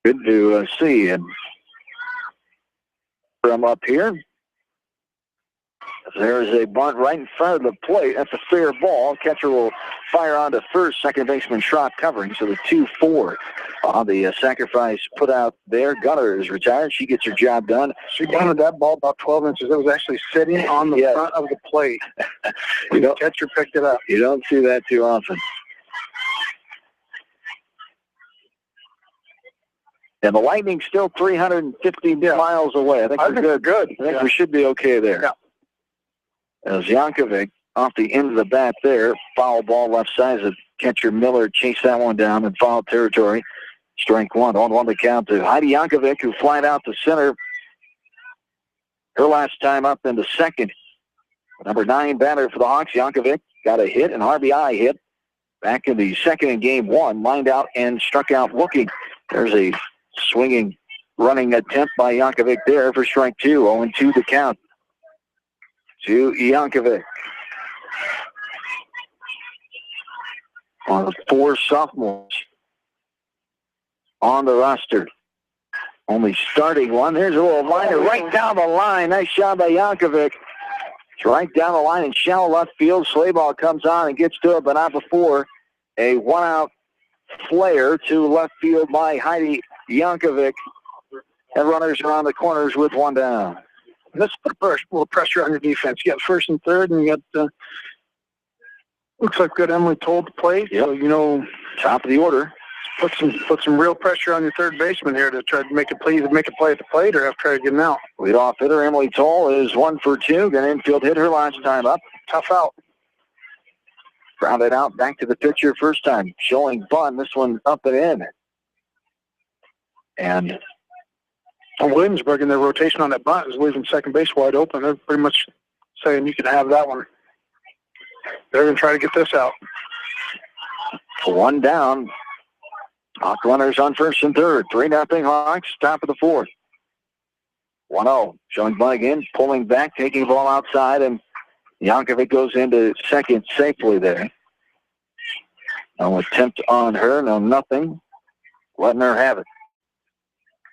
S1: good to see. And from up here, there's a bunt right in front of the plate. That's a fair ball. Catcher will fire on to first. Second baseman Schrock covering. So the 2-4 on the sacrifice put out there. Gunner is retired. She gets her job done.
S2: She bunted that ball about 12 inches. It was actually sitting on the front of the plate. The catcher picked it up.
S1: You don't see that too often. And the Lightning's still 350 miles away. I think we're good. I think we should be okay there.
S2: Yeah.
S1: As Yankovic off the end of the bat there, foul ball left side. The catcher Miller chased that one down in foul territory. Strike one. 1-1 the count to Heidi Yankovic, who flied out to center her last time up in the second. Number 9 batter for the Hawks. Yankovic got a hit, an RBI hit back in the second in game one. Lined out and struck out looking. There's a swinging, running attempt by Yankovic there for strike two. 0-2 the count to Yankovic. One of the 4 sophomores on the roster. Only starting one. There's a little liner right down the line. Nice shot by Yankovic. It's right down the line in shallow left field. Slayball comes on and gets to it, but not before a one-out flare to left field by Heidi Yankovic. And runners are on the corners with one down.
S2: Let's put a little pressure on your defense. You got first and third, and you got, looks like good Emily Toll to play.
S1: Yep.
S2: So,
S1: top of the order.
S2: Put some real pressure on your third baseman here to try to make a play at the plate or have to try to get him out.
S1: Leadoff hitter Emily Toll is 1 for 2. Got an infield hit her last time up.
S2: Tough out.
S1: Grounded out back to the pitcher first time. Showing bunt. This one up and in. And
S2: Williamsburg in their rotation on that bunt is leaving second base wide open. They're pretty much saying you can have that one. They're going to try to get this out.
S1: One down. Hawk runners on first and third. 3-0 Hawks, top of the fourth. 1-0. Showing bunt again, pulling back, taking the ball outside, and Yankovic goes into second safely there. No attempt on her, no nothing. Letting her have it.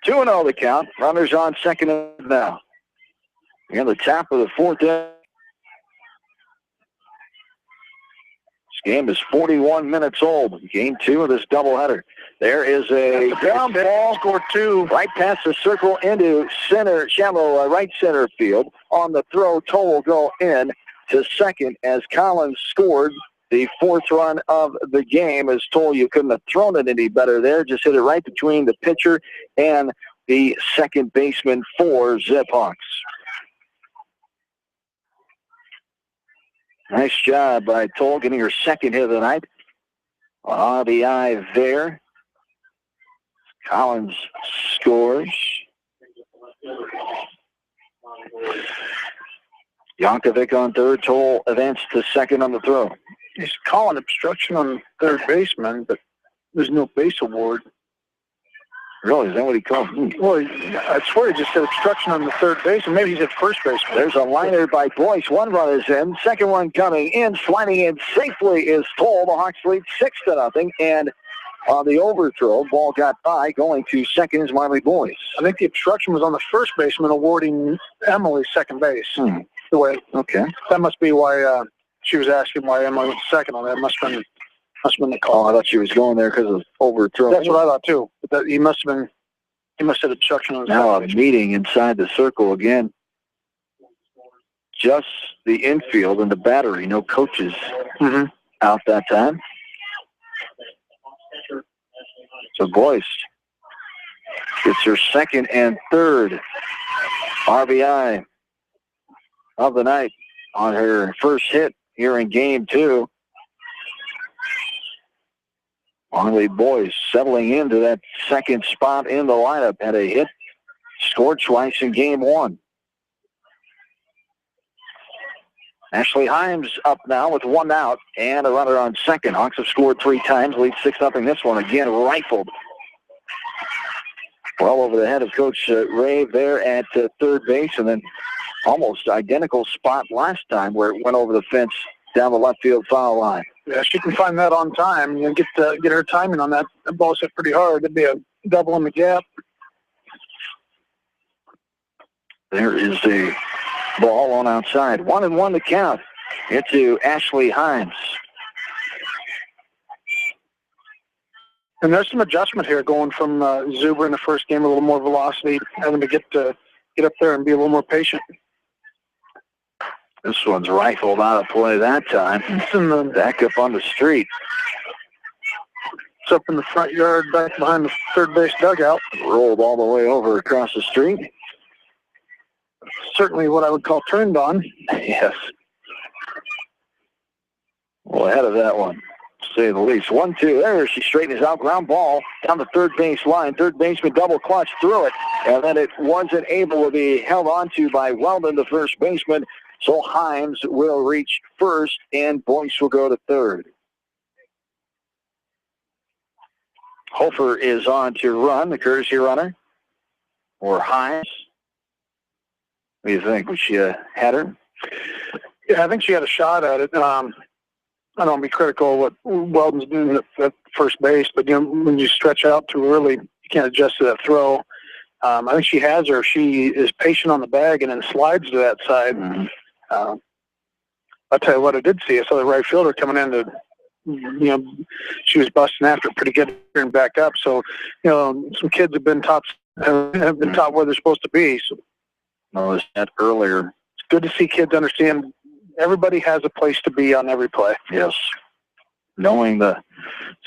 S1: 2-0 the count. Runners on second now. Here in the top of the fourth inning. This game is 41 minutes old. Game 2 of this doubleheader. There is a ground ball.
S2: Score 2.
S1: Right past the circle into center, shallow right center field. On the throw, Toll will go in to second as Collins scored the fourth run of the game. As Toll, you couldn't have thrown it any better there. Just hit it right between the pitcher and the second baseman for Zip Hawks. Nice job by Toll getting her second hit of the night. On RBI there. Collins scores. Yankovic on third. Toll advanced to second on the throw.
S2: He's calling obstruction on third baseman, but there's no base award.
S1: Really? Is that what he called?
S2: Well, I swear he just said obstruction on the third base, and maybe he's at first base.
S1: There's a liner by Boyce. One run is in. Second one coming in. Sliding in safely is Toll. The Hawks lead 6-0. And on the overthrow, ball got by. Going to second is Marley Boyce.
S2: I think the obstruction was on the first baseman awarding Emily second base. The way.
S1: Okay.
S2: That must be why she was asking why Emily went second on that. Must have been the call.
S1: Oh, I thought she was going there because of overthrow.
S2: That's what I thought too. But that, he must have obstruction on his
S1: now a meeting inside the circle again. Just the infield and the battery. No coaches out that time. So Boyce gets her second and third RBI of the night on her first hit here in game 2. Marley Boyce settling into that second spot in the lineup. Had a hit, scored twice in game 1. Ashley Himes up now with 1 out and a runner on second. Hawks have scored 3 times, lead 6-0. This one again rifled well over the head of Coach Rave there at third base, and then almost identical spot last time where it went over the fence down the left field foul line.
S2: Yeah, she can find that on time. You know, get her timing on that. That ball's hit pretty hard. It'd be a double in the gap.
S1: There is a ball on outside. 1-1 to count. Into Ashley Himes.
S2: And there's some adjustment here going from Zuber in the first game, a little more velocity, having to get up there and be a little more patient.
S1: This one's rifled out of play that time.
S2: It's in the
S1: back up on the street.
S2: It's up in the front yard, back behind the third base dugout.
S1: Rolled all the way over across the street.
S2: Certainly what I would call turned on.
S1: Yes. Well, ahead of that one, to say the least. 1-2. There she straightens out. Ground ball down the third base line. Third baseman double clutch through it. And then it wasn't able to be held onto by Weldon, the first baseman. So Himes will reach first, and Boyce will go to third. Hofer is on to run, the courtesy runner. Or Himes. What do you think? Was she a header?
S2: Yeah, I think she had a shot at it. I don't want to be critical of what Weldon's doing at first base, but you know, when you stretch out too early, you can't adjust to that throw. I think she has her. She is patient on the bag and then slides to that side. I'll tell you what I did see. I saw the right fielder coming in to, you know, she was busting after it pretty good and back up. So, you know, some kids have been taught where they're supposed to be. So,
S1: I was that earlier.
S2: It's good to see kids understand everybody has a place to be on every play.
S1: Yes. Knowing the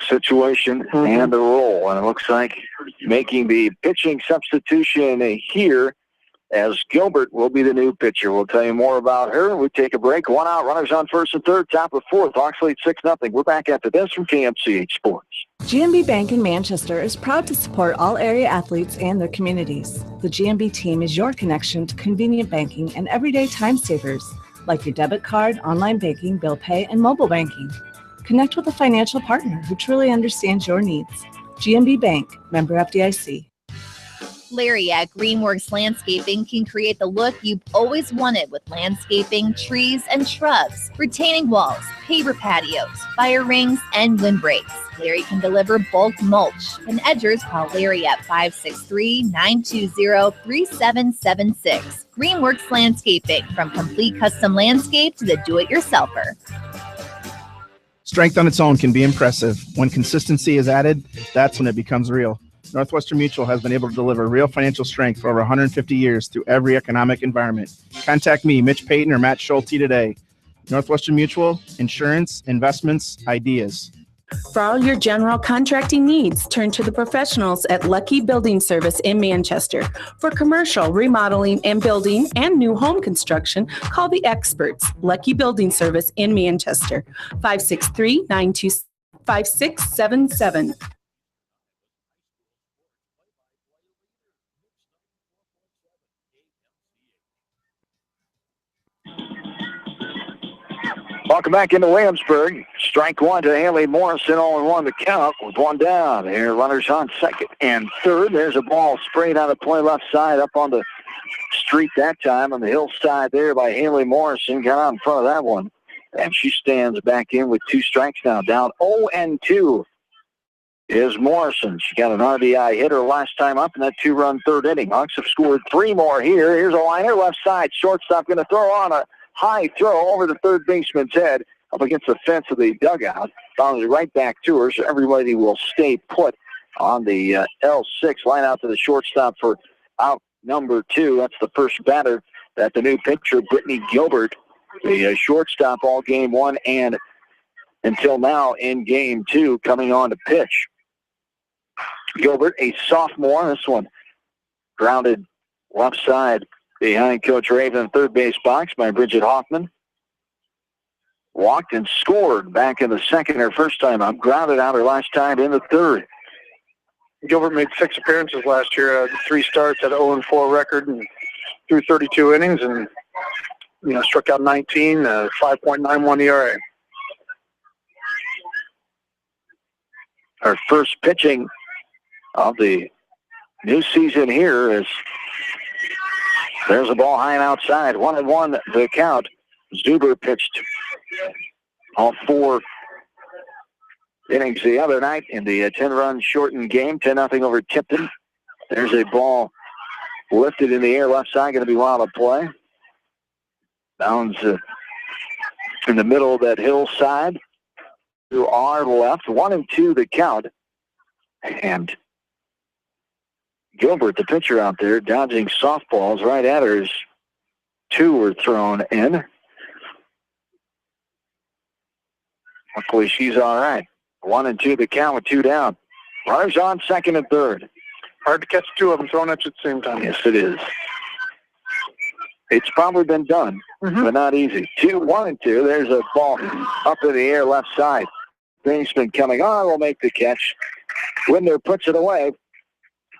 S1: situation and the role. And it looks like making the pitching substitution here as Gilbert will be the new pitcher. We'll tell you more about her. We take a break. 1 out, runners on first and third, top of fourth. Hawks lead 6-0. We're back after this from KMCH Sports.
S18: GMB Bank in Manchester is proud to support all area athletes and their communities. The GMB team is your connection to convenient banking and everyday time savers, like your debit card, online banking, bill pay, and mobile banking. Connect with a financial partner who truly understands your needs. GMB Bank, member FDIC.
S10: Larry at Greenworks Landscaping can create the look you've always wanted with landscaping, trees, and shrubs, retaining walls, paver patios, fire rings, and windbreaks. Larry can deliver bulk mulch. And edgers, call Larry at 563-920-3776. Greenworks Landscaping, from complete custom landscape to the do-it-yourselfer.
S19: Strength on its own can be impressive. When consistency is added, that's when it becomes real. Northwestern Mutual has been able to deliver real financial strength for over 150 years through every economic environment. Contact me, Mitch Payton or Matt Schulte today. Northwestern Mutual, insurance, investments, ideas.
S9: For all your general contracting needs, turn to the professionals at Lucky Building Service in Manchester. For commercial, remodeling, and building and new home construction, call the experts. Lucky Building Service in Manchester, 563-926-5677.
S1: Welcome back into Williamsburg. Strike one to Haley Morrison, 0-1 the count with one down. Here, runners on second and third. There's a ball sprayed out of play left side up on the street that time on the hillside there by Haley Morrison. Got out in front of that one. And she stands back in with two strikes now. Down 0-2 is Morrison. She got an RBI hitter last time up in that two-run third inning. Hawks have scored three more here. Here's a liner left side. Shortstop going to throw on a high throw over the third baseman's head up against the fence of the dugout. Bounces right back to her, so everybody will stay put on the L6. Line out to the shortstop for out number two. That's the first batter that the new pitcher, Brittany Gilbert, the shortstop all game one and until now in game two, coming on to pitch. Gilbert, a sophomore. This one grounded left side behind Coach Raven, third base box by Bridget Hoffman. Walked and scored back in the second, her first time up. Grounded out her last time in the third.
S2: Gilbert made 6 appearances last year, 3 starts, had an 0-4 record, and threw 32 innings, and struck out 19, 5.91 ERA.
S1: Our first pitching of the new season here is there's a ball high and outside. 1-1 the count. Zuber pitched all 4 innings the other night in the 10-run shortened game, 10-0 over Tipton. There's a ball lifted in the air left side, going to be wild to play. Bounds in the middle of that hillside to our left. 1-2 the count. And Gilbert, the pitcher out there, dodging softballs right at her as 2 were thrown in. Luckily, she's all right. 1-2 the count with 2 down. Runners on second and third.
S2: Hard to catch 2 of them thrown at you at the same time.
S1: Yes, it is. It's probably been done, but not easy. 1-2. There's a ball up in the air left side. Baseman coming on will make the catch. Winder puts it away.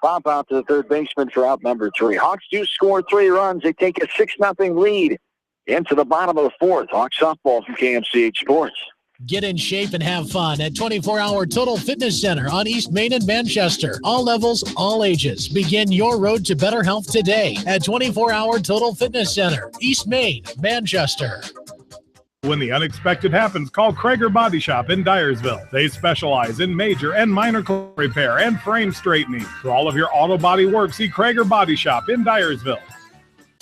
S1: Pop out to the third baseman for out number 3. Hawks do score 3 runs. They take a 6-0 lead into the bottom of the 4th. Hawks softball from KMCH Sports.
S4: Get in shape and have fun at 24-Hour Total Fitness Center on East Main in Manchester. All levels, all ages. Begin your road to better health today at 24-Hour Total Fitness Center, East Main, Manchester.
S6: When the unexpected happens, call Krager Body Shop in Dyersville. They specialize in major and minor repair and frame straightening. For all of your auto body work, see Krager Body Shop in Dyersville.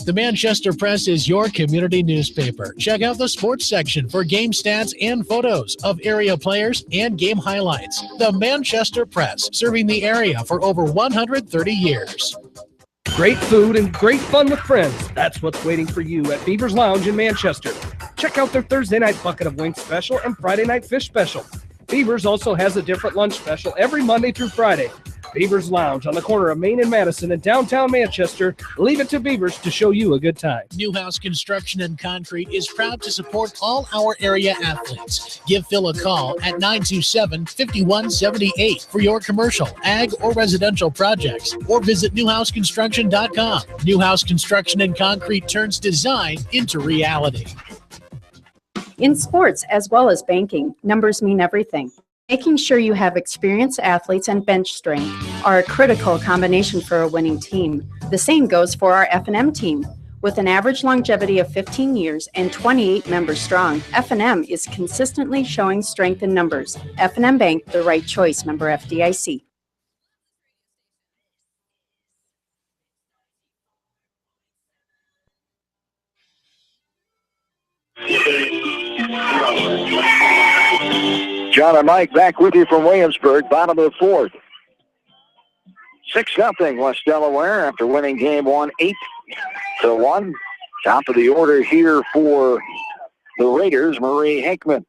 S4: The Manchester Press is your community newspaper. Check out the sports section for game stats and photos of area players and game highlights. The Manchester Press, serving the area for over 130 years.
S3: Great food and great fun with friends. That's what's waiting for you at Beaver's Lounge in Manchester. Check out their Thursday night bucket of wings special and Friday night fish special. Beaver's also has a different lunch special every Monday through Friday. Beaver's Lounge on the corner of Main and Madison in downtown Manchester. Leave it to Beaver's to show you a good time.
S4: Newhouse Construction and Concrete is proud to support all our area athletes. Give Phil a call at 927-5178 for your commercial, ag, or residential projects, or visit newhouseconstruction.com. Newhouse Construction and Concrete turns design into reality.
S5: In sports as well as banking, numbers mean everything. Making sure you have experienced athletes and bench strength are a critical combination for a winning team. The same goes for our F&M team. With an average longevity of 15 years and 28 members strong, F&M is consistently showing strength in numbers. F&M Bank, the right choice, member FDIC.
S1: John and Mike back with you from Williamsburg, bottom of the fourth. 6-0 West Delaware after winning game 1, 8-1. Top of the order here for the Raiders, Marie Hickman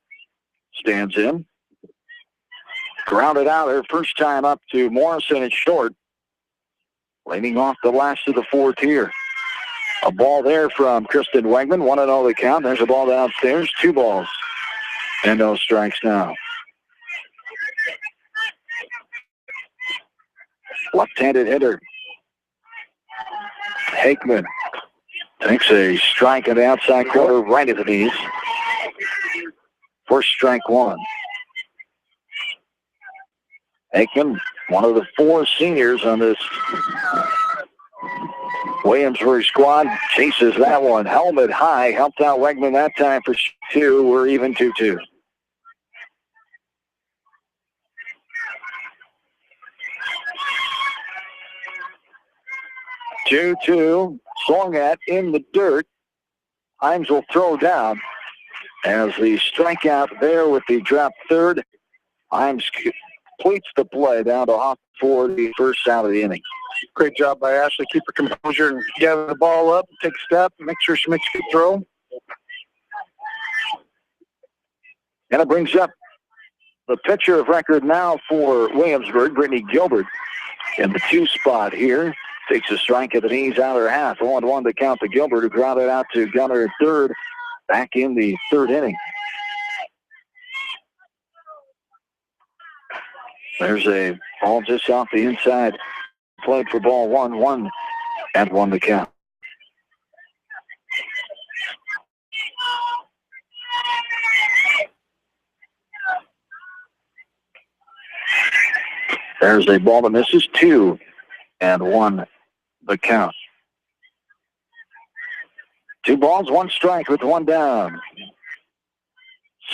S1: stands in. Grounded out her first time up to Morrison and short. Leading off the last of the fourth here. A ball there from Kristen Wegman, 1-0 the count. There's a ball downstairs, 2 balls. And no strikes now. Left-handed hitter. Hickman takes a strike at the outside corner, right at the knees. First strike 1. Hickman, one of the 4 seniors on this Williamsburg squad, chases that one. Helmet high, helped out Wegman that time for 2. We're even 2-2. Two, swung at in the dirt. Himes will throw down as the strikeout there with the drop third. Himes completes the play down to Hoff for the first out of the inning.
S2: Great job by Ashley. Keep her composure and gather the ball up, take a step, make sure she makes a good throw.
S1: And it brings up the pitcher of record now for Williamsburg, Brittany Gilbert, in the 2 spot here. Takes a strike at the knees out of her half. 0-1 to count to Gilbert, who grounded out to Gunner at third back in the 3rd inning. There's a ball just off the inside. Played for ball 1-1 and 1 to count. There's a ball that misses 2-1 the count. 2 balls, 1 strike with 1 down.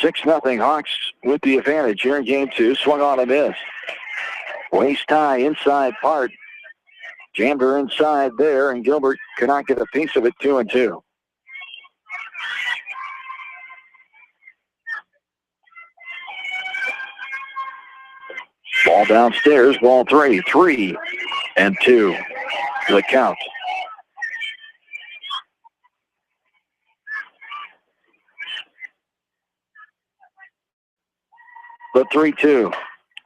S1: 6-0 Hawks with the advantage here in game 2. Swung on and missed. Waist high inside part. Jammed her inside there, and Gilbert could not get a piece of it. 2-2. Ball downstairs, ball 3. 3-2. The count. The 3-2.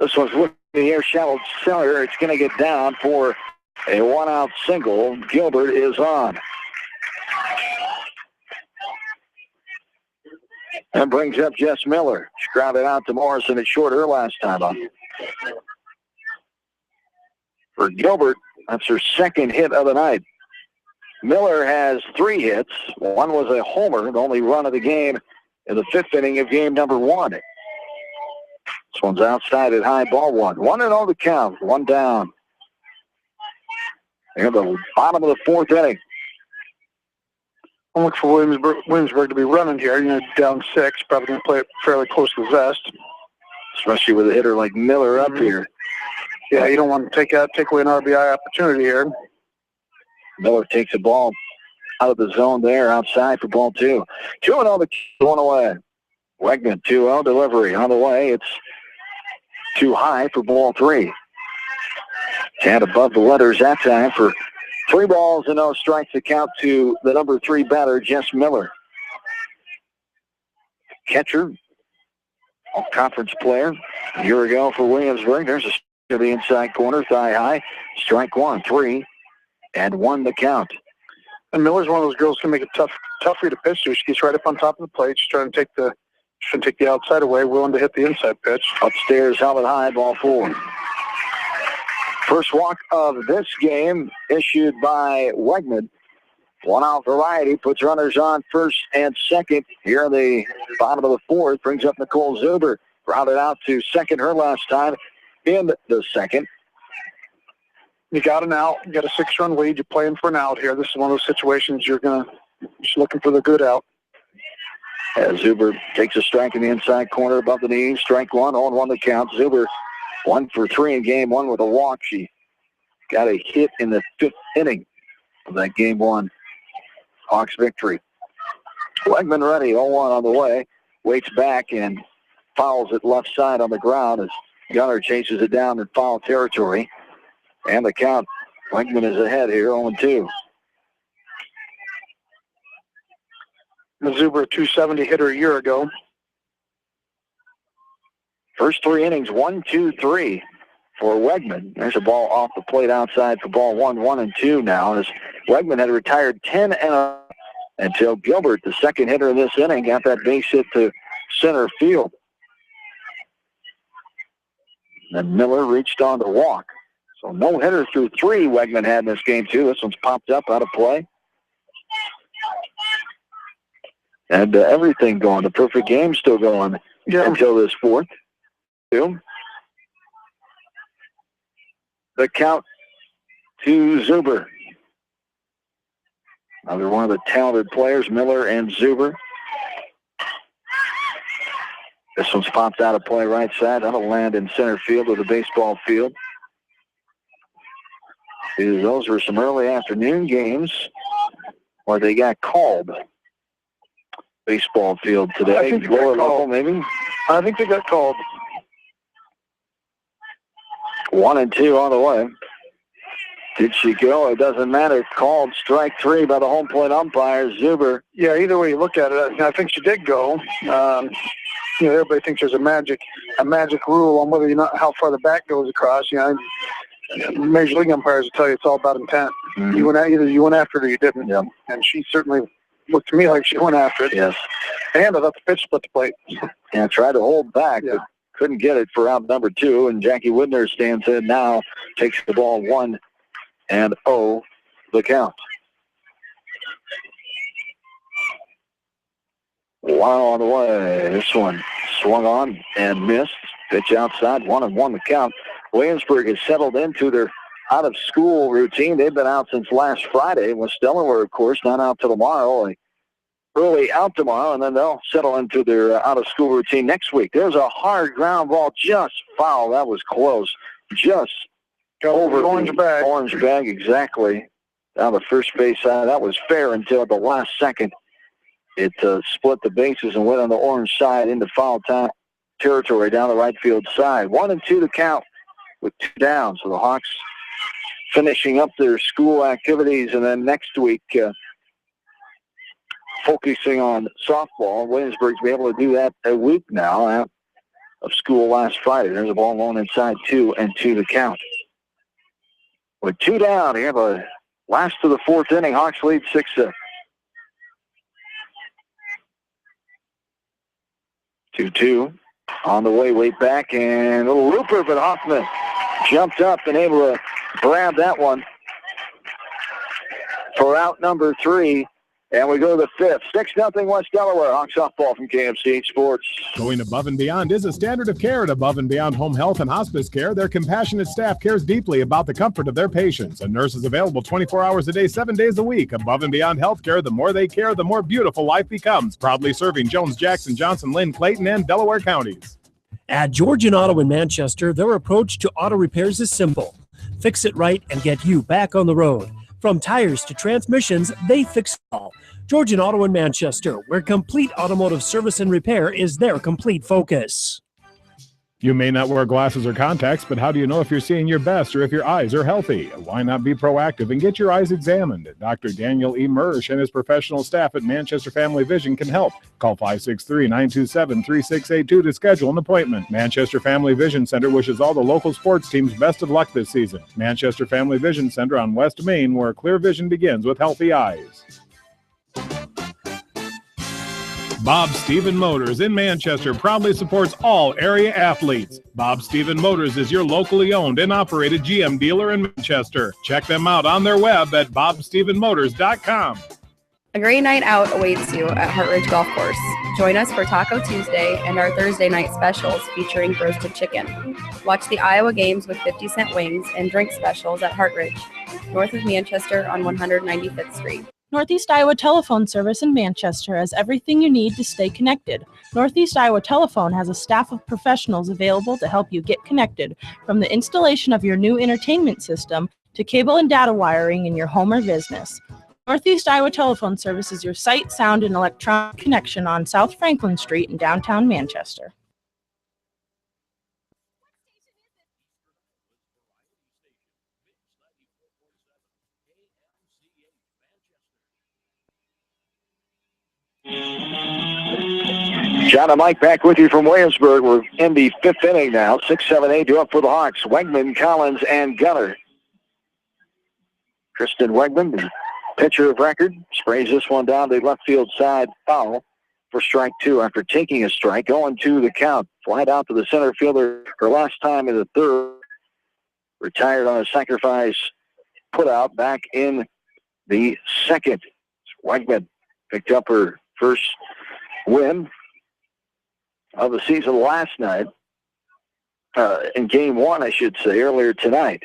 S1: This one's looking in the air, shallow center. It's going to get down for a 1-out single. Gilbert is on. And brings up Jess Miller. She grounded out to Morrison at short her last time up. For Gilbert, that's her 2nd hit of the night. Miller has 3 hits. 1 was a homer, the only run of the game in the 5th inning of game number 1. This one's outside at high, ball 1. 1-0 the count, 1 down. They're at the bottom of the 4th inning.
S2: I'll look for Williamsburg to be running here. Down 6, probably going to play it fairly close to the vest.
S1: Especially with a hitter like Miller up here.
S2: Yeah, you don't want to take away an RBI opportunity here.
S1: Miller takes the ball out of the zone there, outside for ball 2. 2-0 the 1 away. Wegman, 2-0 delivery on the way. It's too high for ball 3. Tad above the letters that time for 3 balls and no strikes to count to the number 3 batter, Jess Miller. Catcher, all-conference player a year ago for Williamsburg. There's a to the inside corner, thigh high. Strike 1, 3-1 the count.
S2: And Miller's one of those girls who can make it tough for you to pitch to. She gets right up on top of the plate. She's trying to take the outside away, willing to hit the inside pitch.
S1: Upstairs, helmet high, ball 4. First walk of this game issued by Wegman. 1-out variety puts runners on first and second here in the bottom of the 4th. Brings up Nicole Zuber. grounded out to second her last time in the second.
S2: You got an out. You got a 6-run lead. You're playing for an out here. This is one of those situations you're just looking for the good out.
S1: As Zuber takes a strike in the inside corner above the knee. Strike one, 0-1 the count. Zuber 1 for 3 in game one with a walk. She got a hit in the 5th inning of that game one Hawks victory. Wegman ready, 0-1 on the way. Waits back and fouls it left side on the ground as Gunner chases it down in foul territory. And the count, Wegman is ahead here, 0-2.
S2: Zuber, a 270 hitter a year ago.
S1: First 3 innings, 1, 2, 3 for Wegman. There's a ball off the plate outside for ball 1-1-2 now, as Wegman had retired 10 until Gilbert, the second hitter in this inning, got that base hit to center field. Then Miller reached on to walk. So no hitter through 3 Wegman had in this game too. This one's popped up out of play. And everything going. The perfect game still going until this 4th. The count to Zuber. Another one of the talented players, Miller and Zuber. This one's popped out of play right side. That'll land in center field of the baseball field. Those were some early afternoon games where they got called. Baseball field today.
S2: I think lower level,
S1: maybe?
S2: I think they got called.
S1: 1-2 on the way. Did she go? It doesn't matter. Called strike 3 by the home plate umpire, Zuber.
S2: Yeah, either way you look at it, I think she did go. Everybody thinks there's a magic rule on whether how far the bat goes across. Major league umpires will tell you it's all about intent. Mm-hmm. Either you went after it or you didn't.
S1: Yeah.
S2: And she certainly looked to me like she went after it.
S1: Yes.
S2: And I thought the pitch split the plate.
S1: Yeah, tried to hold back, but couldn't get it for out number 2. And Jackie Widner stands in now, takes the ball 1-0, the count. Wow on the way. This one swung on and missed. Pitch outside, 1-1 the count. Williamsburg has settled into their out-of-school routine. They've been out since last Friday. With Delaware, of course, not out till tomorrow. Early out tomorrow, and then they'll settle into their out-of-school routine next week. There's a hard ground ball, just foul. That was close. Just over the orange bag. Orange bag, exactly. Down the first base side. That was fair until the last second. It split the bases and went on the orange side into foul territory down the right field side. 1-2 to count with 2 down. So the Hawks finishing up their school activities, and then next week focusing on softball. Williamsburg's been able to do that a week now out of school last Friday. There's a ball long inside 2-2 to count. With 2 down here, the last of the 4th inning, Hawks lead 6-0. 2-2 on the way back, and a little looper, but Hoffman jumped up and able to grab that one for out number 3. And we go to the 5th. 6-0 West Delaware. Hawks softball from KMCH Sports.
S6: Going above and beyond is a standard of care at Above and Beyond Home Health and Hospice Care. Their compassionate staff cares deeply about the comfort of their patients. A nurse is available 24 hours a day, 7 days a week. Above and Beyond Healthcare, the more they care, the more beautiful life becomes. Proudly serving Jones, Jackson, Johnson, Lynn, Clayton, and Delaware counties.
S7: At Georgian Auto in Manchester, their approach to auto repairs is simple. Fix it right and get you back on the road. From tires to transmissions, they fix it all. Georgian Auto in Manchester, where complete automotive service and repair is their complete focus.
S6: You may not wear glasses or contacts, but how do you know if you're seeing your best or if your eyes are healthy? Why not be proactive and get your eyes examined? Dr. Daniel E. Mersch and his professional staff at Manchester Family Vision can help. Call 563-927-3682 to schedule an appointment. Manchester Family Vision Center wishes all the local sports teams best of luck this season. Manchester Family Vision Center on West Main, where clear vision begins with healthy eyes. Bob Stephen Motors in Manchester proudly supports all area athletes. Bob Stephen Motors is your locally owned and operated GM dealer in Manchester. Check them out on their web at bobstephenmotors.com.
S8: A great night out awaits you at Hartridge Golf Course. Join us for Taco Tuesday and our Thursday night specials featuring roasted chicken. Watch the Iowa games with 50-cent wings and drink specials at Hartridge, north of Manchester on 195th Street.
S9: Northeast Iowa Telephone Service in Manchester has everything you need to stay connected. Northeast Iowa Telephone has a staff of professionals available to help you get connected, from the installation of your new entertainment system to cable and data wiring in your home or business. Northeast Iowa Telephone Service is your sight, sound, and electronic connection on South Franklin Street in downtown Manchester.
S1: John and Mike back with you from Williamsburg. We're in the fifth inning now. 6-7-8 up for the Hawks. Wegman, Collins, and Gunner. Kristen Wegman, the pitcher of record, sprays this one down the left field side foul for strike two after taking a strike. Going to the count. Flight out to the center fielder her last time in the third. Retired on a sacrifice put out back in the second. Wegman picked up her first win of the season last night, in game one, I should say, earlier tonight.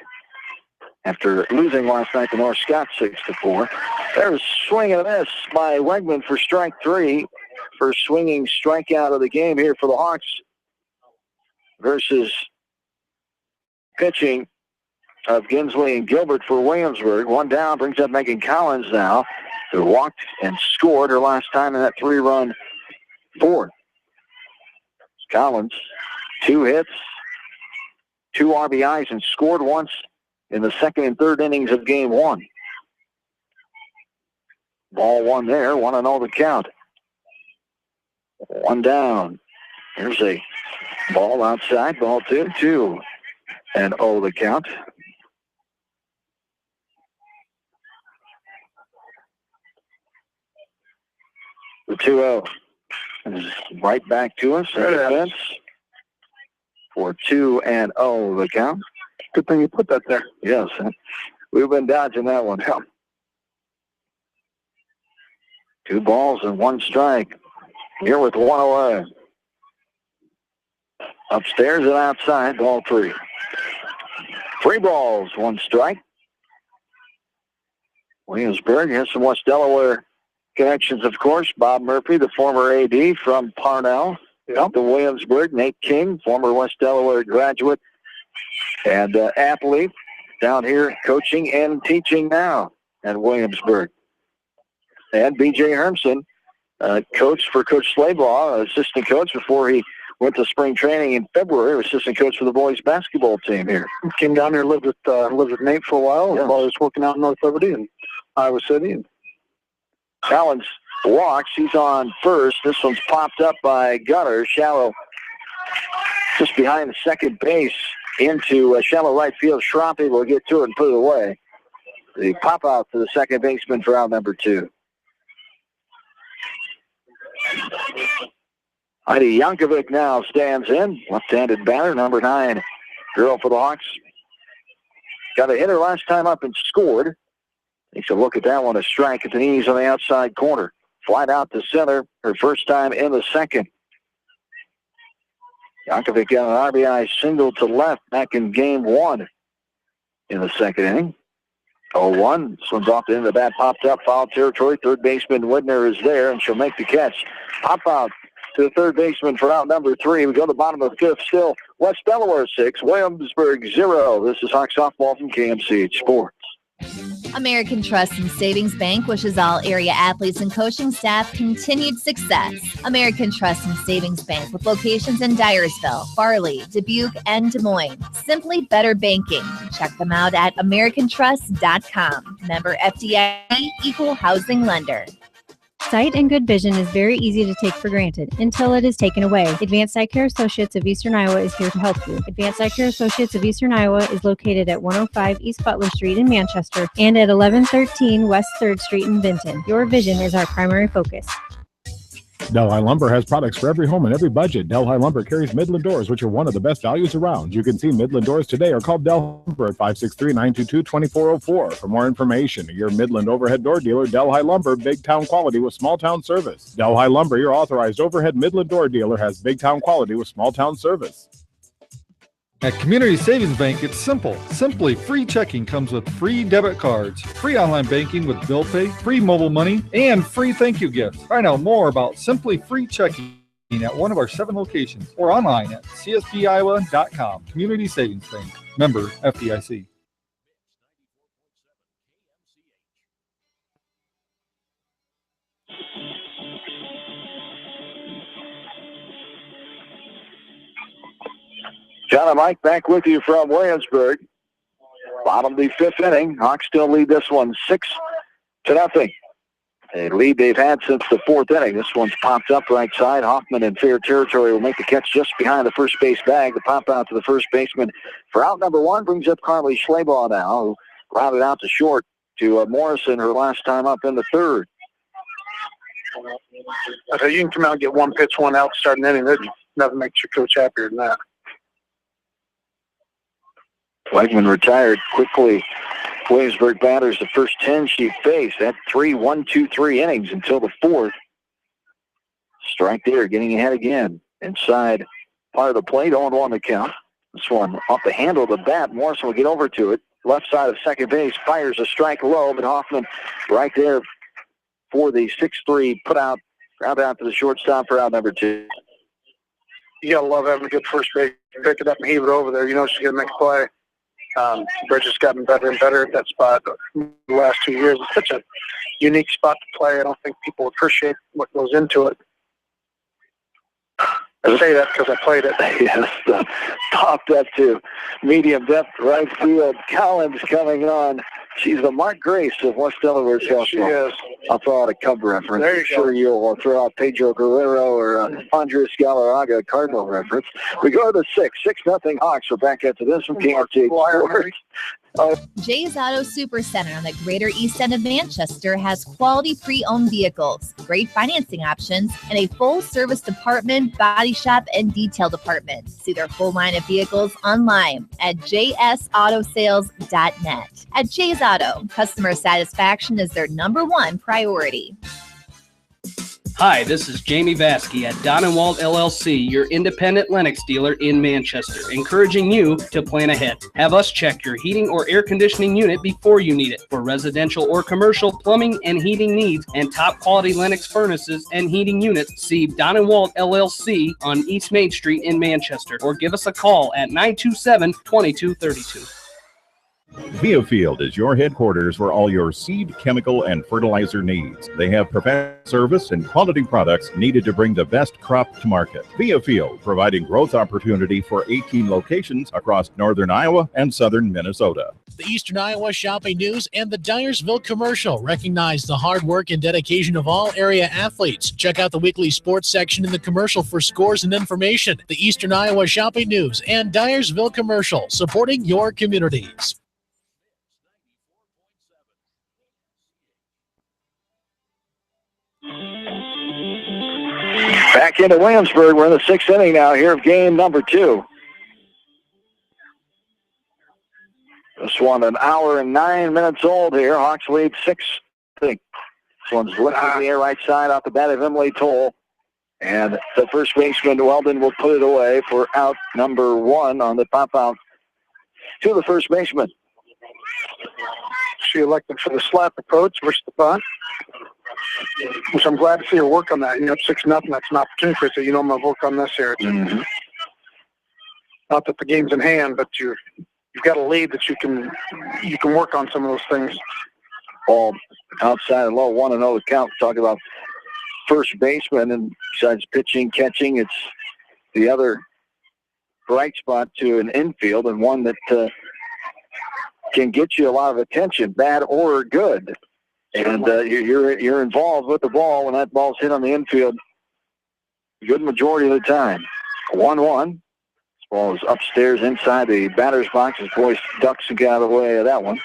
S1: After losing last night to North Scott 6-4. There's swing and a miss by Wegman for strike three. First swinging strikeout of the game here for the Hawks versus pitching of Ginsley and Gilbert for Williamsburg. One down brings up Megan Collins now, who walked and scored her last time in that three-run fourth. Collins, 2 hits, 2 RBIs, and scored once in the second and third innings of game one. Ball one there, 1-0 the count. One down. Here's a ball outside, ball 2-0 the count. The 2-0 is right back to us. Defense for 2-0 the count.
S2: Good thing you put that there.
S1: Yes. We've been dodging that one. 2 balls and 1 strike. Here with 1 away. Upstairs and outside, ball 3. 3 balls, 1 strike. Williamsburg has some West Delaware connections, of course. Bob Murphy, the former AD from Parnell, to Williamsburg. Nate King, former West Delaware graduate and athlete, down here coaching and teaching now at Williamsburg. And B.J. Hermson, coach for Coach Slaybaugh, assistant coach before he went to spring training in February, assistant coach for the boys basketball team here.
S2: Came down here, lived with Nate for a while while I was working out in North Liberty and Iowa City. And
S1: Collins walks. He's on first. This one's popped up by Gunner. Shallow, just behind the second base into shallow right field. Schropp will get to it and put it away. The pop out to the second baseman for out number 2. Heidi Yankovic now stands in. Left-handed batter, number 9. Girl for the Hawks. Got a hitter last time up and scored. Takes a look at that one. A strike at the knees on the outside corner. Flight out to center. Her first time in the second. Yankovic got an RBI single to left back in game 1 in the second inning. 0-1. This one's off the end of the bat. Popped up. Foul territory. Third baseman Widner is there, and she'll make the catch. Pop out to the third baseman for out number 3. We go to the bottom of the 5th still. West Delaware 6, Williamsburg 0. This is Hawk Softball from KMCH Sports.
S10: American Trust and Savings Bank wishes all area athletes and coaching staff continued success. American Trust and Savings Bank with locations in Dyersville, Farley, Dubuque, and Des Moines. Simply better banking. Check them out at americantrust.com. Member FDIC, equal housing lender.
S11: Sight and good vision is very easy to take for granted until it is taken away. Advanced Eye Care Associates of Eastern Iowa is here to help you. Advanced Eye Care Associates of Eastern Iowa is located at 105 East Butler Street in Manchester and at 1113 West 3rd Street in Vinton. Your vision is our primary focus.
S6: Delhi Lumber has products for every home and every budget. Delhi Lumber carries Midland doors, which are one of the best values around. You can see Midland doors today or call Delhi Lumber at 563-922-2404 for more information. Your Midland overhead door dealer, Delhi Lumber, big town quality with small town service. Delhi Lumber, your authorized overhead Midland door dealer, has big town quality with small town service.
S12: At Community Savings Bank, it's simple. Simply free checking comes with free debit cards, free online banking with bill pay, free mobile money, and free thank you gifts. Find out more about Simply Free Checking at one of our 7 locations or online at cspiowa.com. Community Savings Bank. Member FDIC.
S1: John and Mike back with you from Williamsburg. Bottom of the 5th inning. Hawks still lead this one 6-0. A lead they've had since the 4th inning. This one's popped up right side. Hoffman in fair territory will make the catch just behind the first base bag. The pop out to the first baseman for out number 1 brings up Carly Schleybaugh now, who grounded out to short to Morrison her last time up in the 3rd.
S2: So you can come out and get 1 pitch, 1 out, starting inning. There's nothing makes your coach happier than that.
S1: Wegman retired quickly. Williamsburg batters the first 10 she faced. That 3-1-2-3 innings until the 4th. Strike there, getting ahead again. Inside part of the plate, 0-1 the count. This one off the handle of the bat. Morrison will get over to it. Left side of second base, fires a strike low, but Hoffman right there for the 6-3 put out, ground out to the shortstop for out number 2.
S2: You got to love having a good first base. Pick it up and heave it over there. You know she's going to make a play. Bridges gotten better and better at that spot in the last 2 years. It's such a unique spot to play. I don't think people appreciate what goes into it. I say that because I played it.
S1: Yes, popped up to medium depth right field. Collins coming on. She's the Mark Grace of West Delaware softball.
S2: She is.
S1: I'll throw out a Cub reference.
S2: There you
S1: I'm sure you'll throw out Pedro Guerrero or Andres Galarraga Cardinal reference. We go to the 6-0 Hawks. We're back after this from KRT Sports.
S10: Jay's Auto Super Center on the Greater East End of Manchester has quality pre-owned vehicles, great financing options, and a full-service department, body shop, and detail department. See their full line of vehicles online at jsautosales.net. At Jay's Auto, customer satisfaction is their #1 priority.
S3: Hi, this is Jamie Vasky at Don & Walt LLC, your independent Lennox dealer in Manchester, encouraging you to plan ahead. Have us check your heating or air conditioning unit before you need it. For residential or commercial plumbing and heating needs and top quality Lennox furnaces and heating units, see Don & Walt LLC on East Main Street in Manchester, or give us a call at 927-2232.
S13: Viafield is your headquarters for all your seed, chemical, and fertilizer needs. They have professional service and quality products needed to bring the best crop to market. Viafield, providing growth opportunity for 18 locations across northern Iowa and southern Minnesota.
S4: The Eastern Iowa Shopping News and the Dyersville Commercial recognize the hard work and dedication of all area athletes. Check out the weekly sports section in the commercial for scores and information. The Eastern Iowa Shopping News and Dyersville Commercial, supporting your communities.
S1: Back into Williamsburg. We're in the 6th inning now here of game number 2. This one an hour and 9 minutes old here. Hawks lead 6. This one's lifted in the air right side off the bat of Emily Toll. And the first baseman, Weldon, will put it away for out number 1 on the pop out to the first baseman.
S2: She elected for the slap approach versus the bunt, which I'm glad to see her work on that. You know, 6-0, that's an opportunity for her. So, you know, I'm going to work on this here. Not that the game's in hand, but you've got a lead that you can work on some of those things.
S1: Ball outside of low, 1-0 the count. Talking about first baseman, and besides pitching, catching, it's the other bright spot to an infield, and one that can get you a lot of attention, bad or good. And you're involved with the ball when that ball's hit on the infield a good majority of the time. 1-1. This ball is upstairs inside the batter's box. His boy ducks and got out of the way of that one.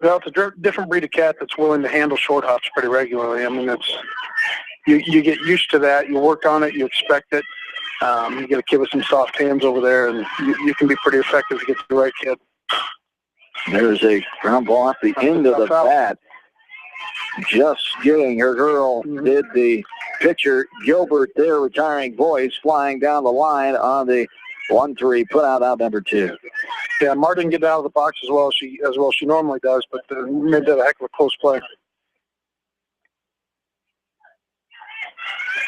S2: Well, it's a different breed of cat that's willing to handle short hops pretty regularly. I mean, you get used to that. You work on it. You expect it. You get a kid with some soft hands over there, and you can be pretty effective to get to the right kid.
S1: There's a ground ball at the end of the bat. Just getting her girl did the pitcher Gilbert there, retiring voice, flying down the line on the 1-3 put out number 2.
S2: Yeah, Martin didn't get out of the box as well as she normally does, but made that a heck of a close play.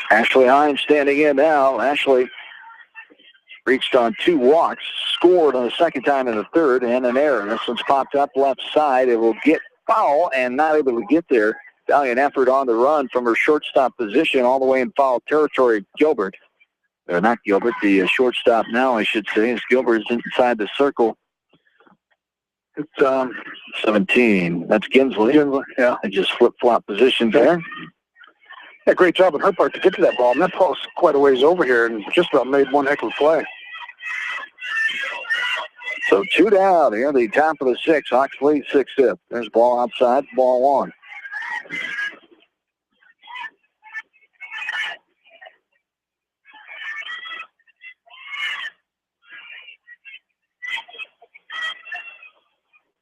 S1: Ashley Hines standing in now. Ashley reached on 2 walks, scored on the second time in the third, and an error. This one's popped up left side. It will get foul and not able to get there. Valiant effort on the run from her shortstop position all the way in foul territory. Gilbert, or not Gilbert, the shortstop now, I should say, as Gilbert is inside the circle. It's 17. That's Ginsley.
S2: Yeah.
S1: They just flip-flop positions there.
S2: Yeah, great job on her part to get to that ball. And that ball's quite a ways over here and just about made one heck of a play.
S1: So 2 down here, the top of the 6th. Hawks lead 6-5. There's ball outside, ball 1.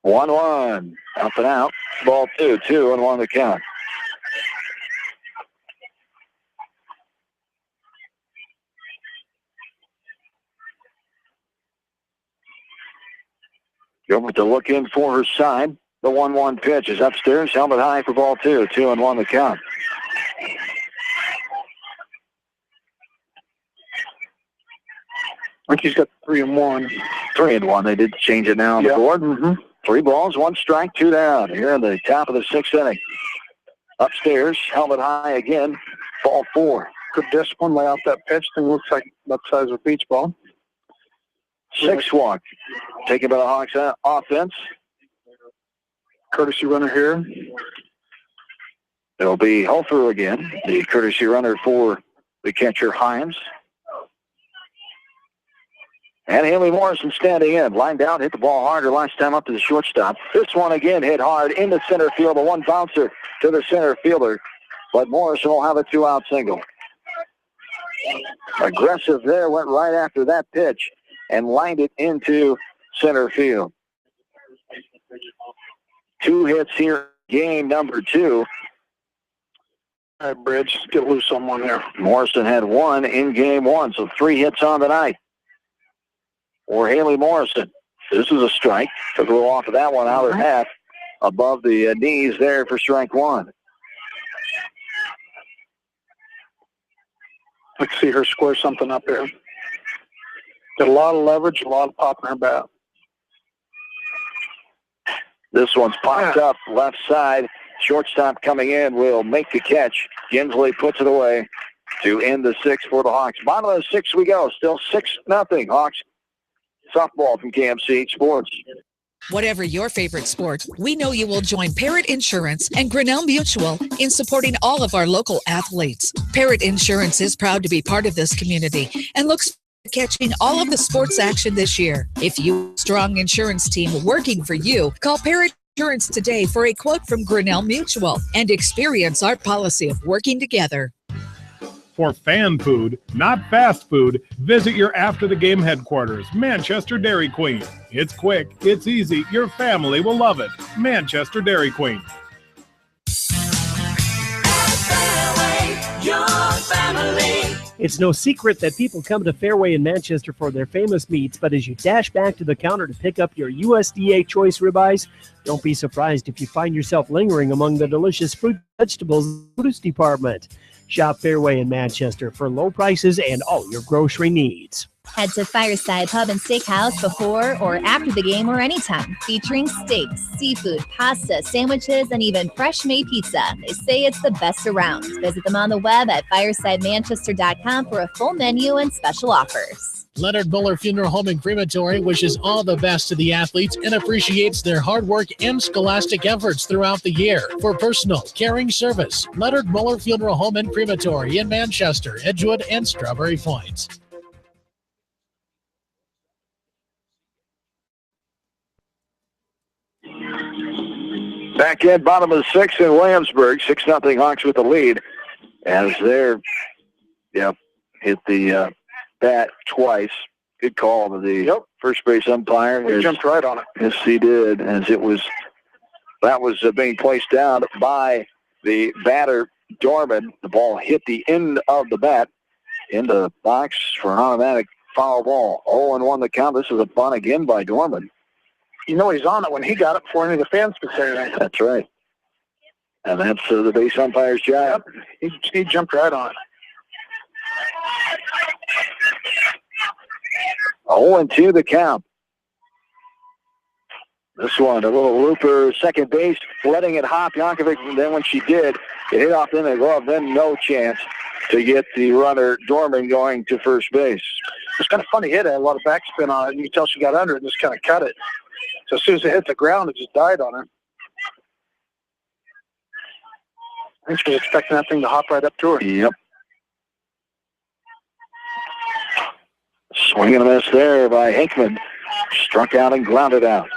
S1: One, up and out. Ball 2, 2-1 the count. Gilbert to look in for her side. The 1-1 pitch is upstairs. Helmet high for ball 2. 2-1 the count.
S2: I think he's got 3-1.
S1: 3-1. They did change it now on the board. 3 balls, 1 strike, 2 down. Here in the top of the 6th inning. Upstairs, helmet high again. Ball 4.
S2: Good discipline. Lay out that pitch. Thing looks like that size of a beach ball.
S1: 6 walk. Taken by the Hawks offense.
S2: Courtesy runner here.
S1: It'll be Hofer again, the courtesy runner for the catcher Hines. And Haley Morrison standing in. Lined down, hit the ball harder last time up to the shortstop. This one again hit hard into center field. The one bouncer to the center fielder. But Morrison will have a 2-out single. Aggressive there, went right after that pitch and lined it into center field. 2 hits here, game number 2.
S2: All right, Bridge, get loose on one there.
S1: Morrison had 1 in game 1, so 3 hits on the night. Or Haley Morrison. This is a strike. Took a little off of that one, out of half, above the knees there for strike 1.
S2: Let's see her square something up here. Got a lot of leverage, a lot of pop in her bat.
S1: This one's popped up left side. Shortstop coming in will make the catch. Ginsley puts it away to end the 6th for the Hawks. Bottom of the 6th we go. Still 6-0 Hawks. Softball from KMCH Sports.
S14: Whatever your favorite sport, we know you will join Parrot Insurance and Grinnell Mutual in supporting all of our local athletes. Parrot Insurance is proud to be part of this community and looks forward to catching all of the sports action this year. If you have a strong insurance team working for you, call Parrot Insurance today for a quote from Grinnell Mutual and experience our policy of working together.
S6: For fan food, not fast food, visit your after-the-game headquarters, Manchester Dairy Queen. It's quick, it's easy, your family will love it. Manchester Dairy Queen.
S7: It's no secret that people come to Fairway in Manchester for their famous meats, but as you dash back to the counter to pick up your USDA choice ribeyes, don't be surprised if you find yourself lingering among the delicious fruit and vegetables in the produce department. Shop Fairway in Manchester for low prices and all your grocery needs.
S10: Head to Fireside Pub and Steakhouse before or after the game or anytime, featuring steaks, seafood, pasta, sandwiches, and even fresh-made pizza. They say it's the best around. Visit them on the web at firesidemanchester.com for a full menu and special offers.
S4: Leonard Muller Funeral Home and Crematory wishes all the best to the athletes and appreciates their hard work and scholastic efforts throughout the year. For personal, caring service, Leonard Muller Funeral Home and Crematory in Manchester, Edgewood, and Strawberry Points.
S1: Back in bottom of the 6th in Williamsburg. 6-0 Hawks with the lead. as they're, hit the bat twice. Good call to the first base umpire.
S2: He jumped right on it.
S1: Yes, he did, as that was being placed down by the batter, Dorman. The ball hit the end of the bat into the box for an automatic foul ball. 0-1 the count. This is a bunt again by Dorman.
S2: You know he's on it when he got it before any of the fans could say anything.
S1: That's right. And that's the base umpire's job.
S2: Yep. He jumped right on it.
S1: 0-2 the count. This one, a little looper, second base, letting it hop. Yankovic, and then when she did, it hit off in the glove, then no chance to get the runner, Dorman, going to first base.
S2: It's kind of funny hit. It had a lot of backspin on it, and you can tell she got under it and just kind of cut it. So as soon as it hit the ground, it just died on her. I think she was expecting that thing to hop right up to her.
S1: Yep. Swing and a miss there by Hickman. Struck out and grounded out.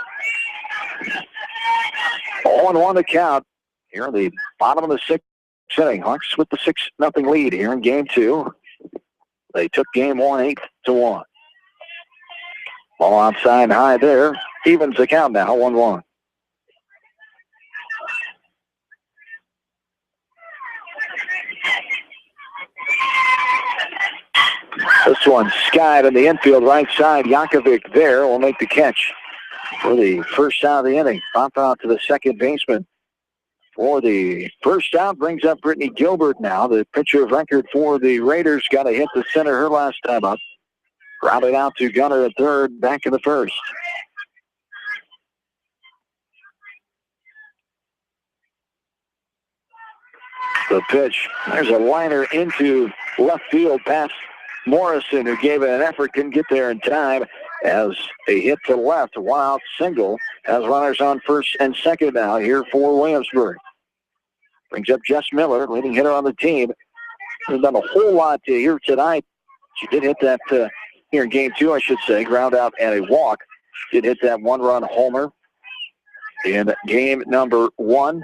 S1: 0-1 the count here in the bottom of the sixth inning. Hawks with the 6-0 lead here in game 2. They took game 1 8-1. Ball outside and high there. Evens the count now, 1-1. This one skied in the infield right side. Yankovic there will make the catch for the first out of the inning. Pop out to the second baseman for the first out. Brings up Brittany Gilbert now. The pitcher of record for the Raiders got to hit the center her last time up. Grounded out to Gunner at third, back in the first. The pitch. There's a liner into left field past Morrison, who gave it an effort, couldn't get there in time, as a hit to left, a one-out single, has runners on first and second now here for Williamsburg. Brings up Jess Miller, leading hitter on the team. Hasn't done a whole lot here tonight. She did hit that here in game 2, I should say, ground out and a walk. Did hit that one-run homer in game number 1.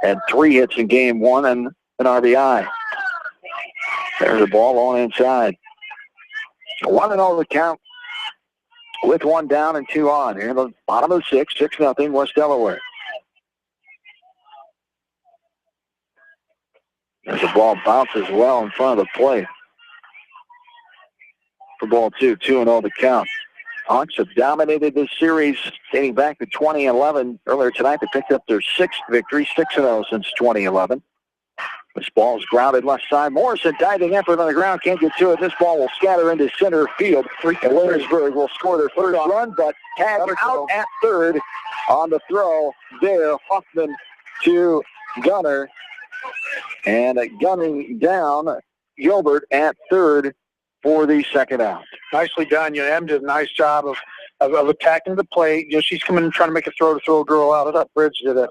S1: Had 3 hits in game 1 and an RBI. There's the ball on inside. 1-0 the count with 1 down and 2 on. Here in the bottom of the 6-0 West Delaware. There's a ball bounces well in front of the plate. For ball 2, 2-0 the count. Hawks have dominated this series dating back to 2011. Earlier tonight, they picked up their 6th victory, 6-0 since 2011. This ball's grounded left side. Morrison diving effort on the ground, can't get to it. This ball will scatter into center field. And Williamsburg will score their first run, but tagged out at third on the throw there. Hoffman to Gunner. And gunning down Gilbert at third for the second out.
S2: Nicely done. Em did a nice job of attacking the plate. She's coming and trying to make a throw a girl out. I thought Bridge did a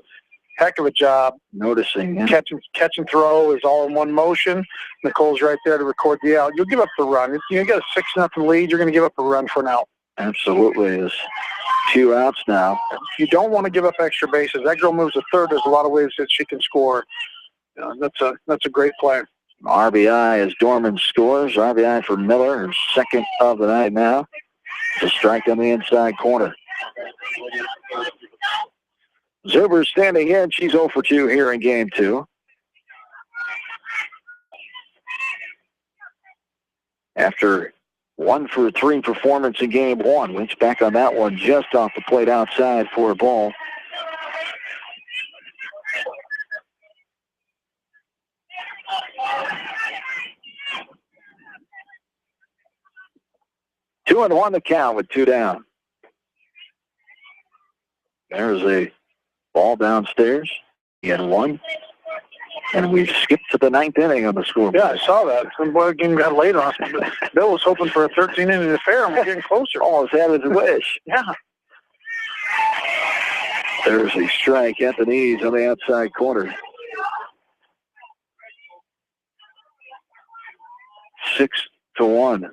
S2: heck of a job.
S1: Noticing. Yeah.
S2: Catch and throw is all in one motion. Nicole's right there to record the out. You'll give up the run. You got a 6-0 lead. You're going to give up a run for an out.
S1: Absolutely. There's 2 outs now.
S2: You don't want to give up extra bases. That girl moves to third. There's a lot of ways that she can score. That's a great play.
S1: RBI as Dorman scores. RBI for Miller, her second of the night now. It's a strike on the inside corner. Zuber standing in. She's 0 for 2 here in game 2. After 1 for 3 performance in game 1. Lynch back on that one just off the plate outside for a ball. Two and 1 the count with 2 down. There's a ball downstairs. He had 1. And we've skipped to the 9th inning on the scoreboard.
S2: Yeah, I saw that. Some boy game got late on us. Bill was hoping for a 13-inning affair, and we're getting closer.
S1: Almost had his wish.
S2: Yeah.
S1: There's a strike at the knees on the outside corner. 6-1.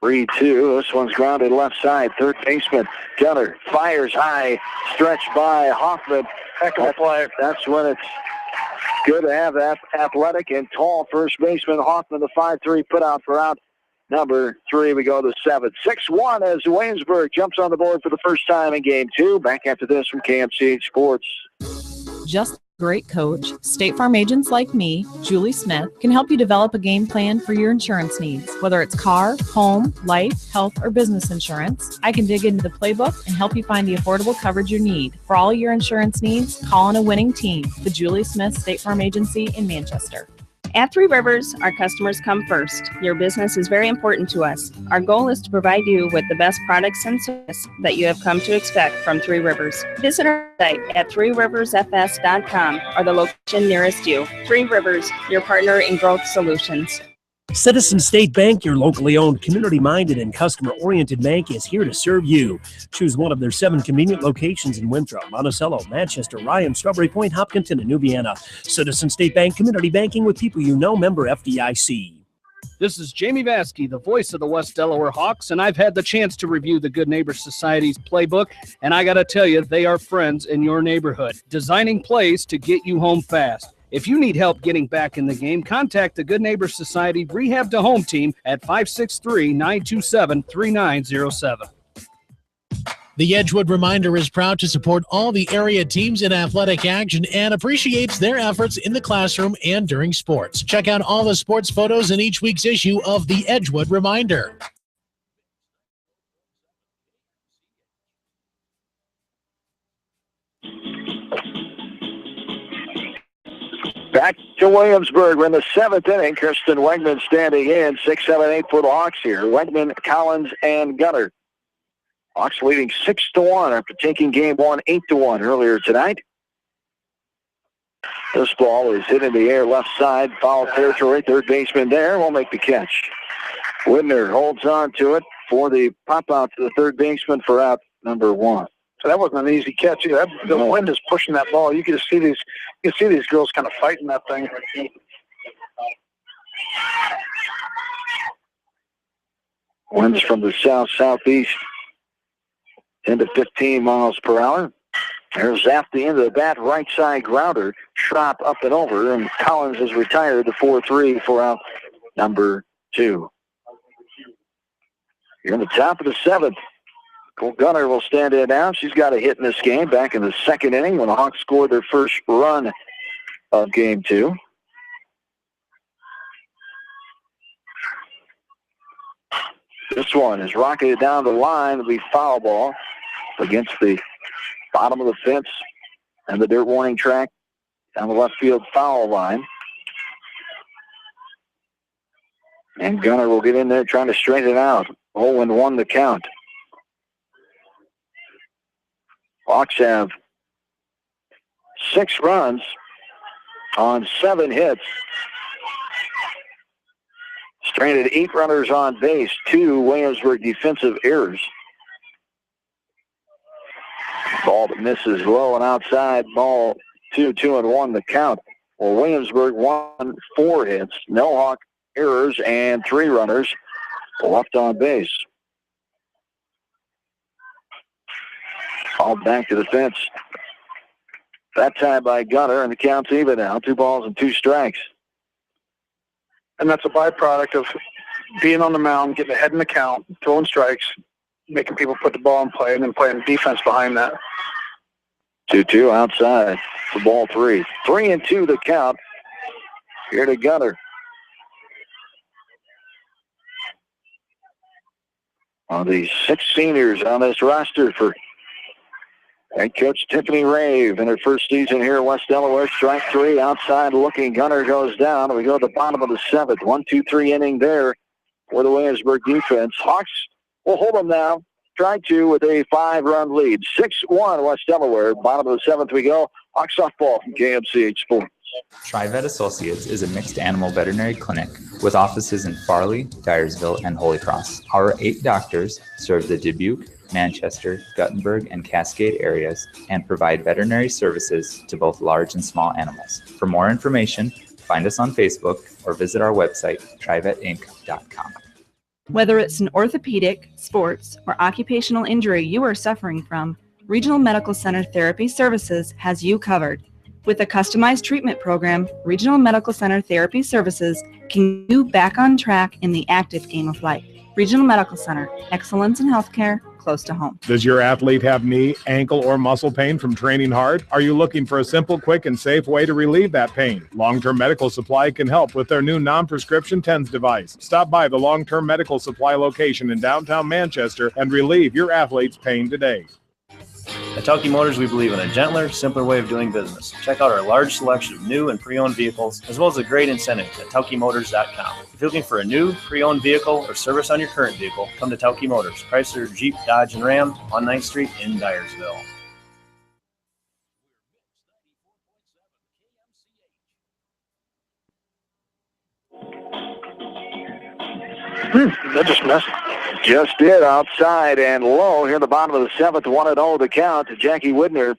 S1: 3-2. This one's grounded left side. Third baseman Gunner fires high. Stretched by Hoffman.
S2: Heck of a play.
S1: That's when it's good to have that athletic and tall first baseman Hoffman, the 5-3 put out for out number 3. We go to 7. 6-1 as Williamsburg jumps on the board for the first time in game 2. Back after this from KMCH Sports.
S20: Just a great coach. State Farm agents like me, Julie Smith, can help you develop a game plan for your insurance needs. Whether it's car, home, life, health, or business insurance, I can dig into the playbook and help you find the affordable coverage you need. For all your insurance needs, call on a winning team. The Julie Smith State Farm Agency in Manchester.
S21: At Three Rivers, our customers come first. Your business is very important to us. Our goal is to provide you with the best products and service that you have come to expect from Three Rivers. Visit our site at threeriversfs.com or the location nearest you. Three Rivers, your partner in growth solutions.
S7: Citizen State Bank, your locally owned, community-minded, and customer-oriented bank, is here to serve you. Choose one of their 7 convenient locations in Winthrop, Monticello, Manchester, Ryan, Strawberry Point, Hopkinton, and New Vienna. Citizen State Bank, community banking with people you know, member FDIC.
S3: This is Jamie Vaskey, the voice of the West Delaware Hawks, and I've had the chance to review the Good Neighbor Society's playbook, and I got to tell you, they are friends in your neighborhood, designing plays to get you home fast. If you need help getting back in the game, contact the Good Neighbor Society Rehab to Home team at 563-927-3907.
S4: The Edgewood Reminder is proud to support all the area teams in athletic action and appreciates their efforts in the classroom and during sports. Check out all the sports photos in each week's issue of the Edgewood Reminder.
S1: Back to Williamsburg. We're in the 7th inning. Kirsten Wegman standing in. 6, 7, 8 for the Hawks here. Wegman, Collins, and Gunner. Hawks leading 6-1 after taking game 1 8-1 earlier tonight. This ball is hit in the air left side. Foul territory. Third baseman there will make the catch. Widner holds on to it for the pop out to the third baseman for out number 1.
S2: So that wasn't an easy catch. The wind is pushing that ball. You can see these girls kind of fighting that thing.
S1: Winds from the south-southeast, 10 to 15 miles per hour. There's Zafty into the bat, right side grounder. Schrapp up and over, and Collins is retired to 4-3 for out number 2. You're in the top of the 7th. Cole Gunner will stand in now. She's got a hit in this game back in the 2nd inning when the Hawks scored their first run of game 2. This one is rocketed down the line. It'll be foul ball against the bottom of the fence and the dirt warning track down the left field foul line. And Gunner will get in there trying to straighten it out. 0-1 the count. Hawks have 6 runs on 7 hits. Stranded 8 runners on base, 2 Williamsburg defensive errors. Ball that misses low and outside. Ball 2-1 the count. Well, Williamsburg won 4 hits, no Hawk errors, and 3 runners left on base. Called back to the fence. That time by Gunner, and the count's even now. 2 balls and 2 strikes.
S2: And that's a byproduct of being on the mound, getting ahead in the count, throwing strikes, making people put the ball in play, and then playing defense behind that.
S1: 2-2 outside for ball 3. 3-2 the count. Here to Gunner. On the 6 seniors on this roster for head coach Tiffany Rave in her first season here at West Delaware. Strike 3 outside looking. Gunner goes down. We go to the bottom of the 7th. 1-2-3 inning there for the Williamsburg defense. Hawks will hold them now. Strike 2 with a 5-run lead. 6-1 West Delaware. Bottom of the 7th we go. Hawks softball from KMCH Sports.
S15: TriVet Associates is a mixed animal veterinary clinic with offices in Farley, Dyersville, and Holy Cross. Our 8 doctors serve the Dubuque, Manchester, Guttenberg, and Cascade areas and provide veterinary services to both large and small animals. For more information, find us on Facebook or visit our website, trivetinc.com.
S16: Whether it's an orthopedic, sports, or occupational injury you are suffering from, Regional Medical Center Therapy Services has you covered. With a customized treatment program, Regional Medical Center Therapy Services can get you back on track in the active game of life. Regional Medical Center, excellence in healthcare, close to home.
S6: Does your athlete have knee, ankle, or muscle pain from training hard? Are you looking for a simple, quick, and safe way to relieve that pain? Long-Term Medical Supply can help with their new non-prescription TENS device. Stop by the Long-Term Medical Supply location in downtown Manchester and relieve your athlete's pain today.
S17: At Tauke Motors, we believe in a gentler, simpler way of doing business. Check out our large selection of new and pre-owned vehicles, as well as a great incentive at TaukeMotors.com. If you're looking for a new, pre-owned vehicle or service on your current vehicle, come to Tauke Motors, Chrysler, Jeep, Dodge, and Ram on 9th Street in Dyersville.
S2: That just missed.
S1: Just did, outside and low here in the bottom of the 7th, 1-0 the count. Jackie Widner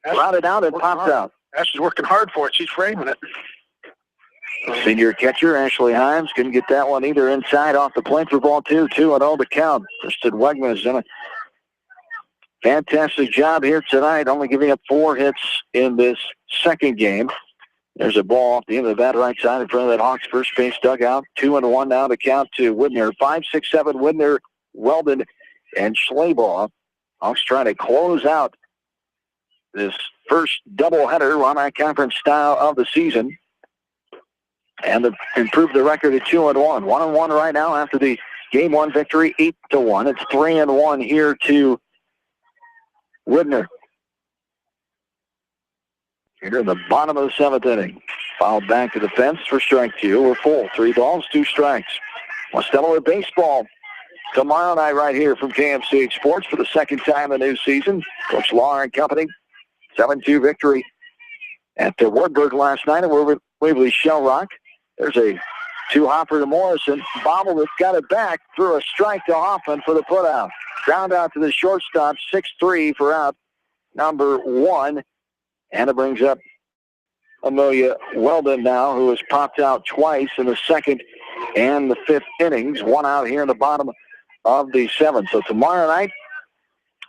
S1: routed out and popped out.
S2: Ashley's working hard for it. She's framing it.
S1: Senior catcher Ashley Himes couldn't get that one either inside off the plate for ball 2, 2-0 the count. Kristen Wegman has done a fantastic job here tonight, only giving up 4 hits in this second game. There's a ball off the end of the bat right side in front of that Hawks first base dugout. 2-1 now to count to Widner. 5, 6, 7, Widner, Weldon, and Schleybaugh. Hawks trying to close out this first doubleheader on our conference style of the season and improve the record to 2-1. 1-1 right now after the game 1 victory, 8-1. It's 3-1 here to Widner. Here in the bottom of the 7th inning. Fouled back to the fence for strike 2. We're full. 3 balls, 2 strikes. West Delaware baseball tomorrow night right here from KMCH Sports for the second time in the new season. Coach Lahr and company, 7-2 victory at the Wartburg last night at Waverly Shell Rock. There's a 2-hopper to Morrison. Bobbled it, got it back, threw a strike to Hoffman for the putout. Ground out to the shortstop, 6-3 for out number 1. And it brings up Amelia Weldon now, who has popped out twice in the 2nd and the 5th innings. 1 out here in the bottom of the 7th. So tomorrow night,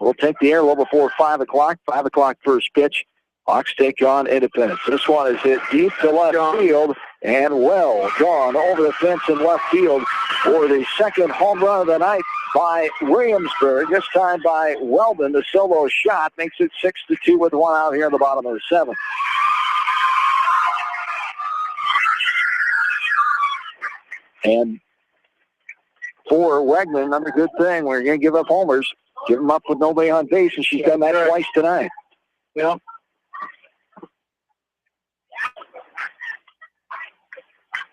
S1: we'll take the air a little before 5 o'clock. 5 o'clock first pitch. Hawks take on Independence. This one is hit deep to left field and well gone over the fence in left field for the 2nd home run of the night by Williamsburg. This time by Weldon. The solo shot makes it 6-2 with 1 out here in the bottom of the 7th. And for Wegman, another good thing. We're going to give up homers. Give them up with nobody on base, and she's done that twice tonight.
S2: Yeah.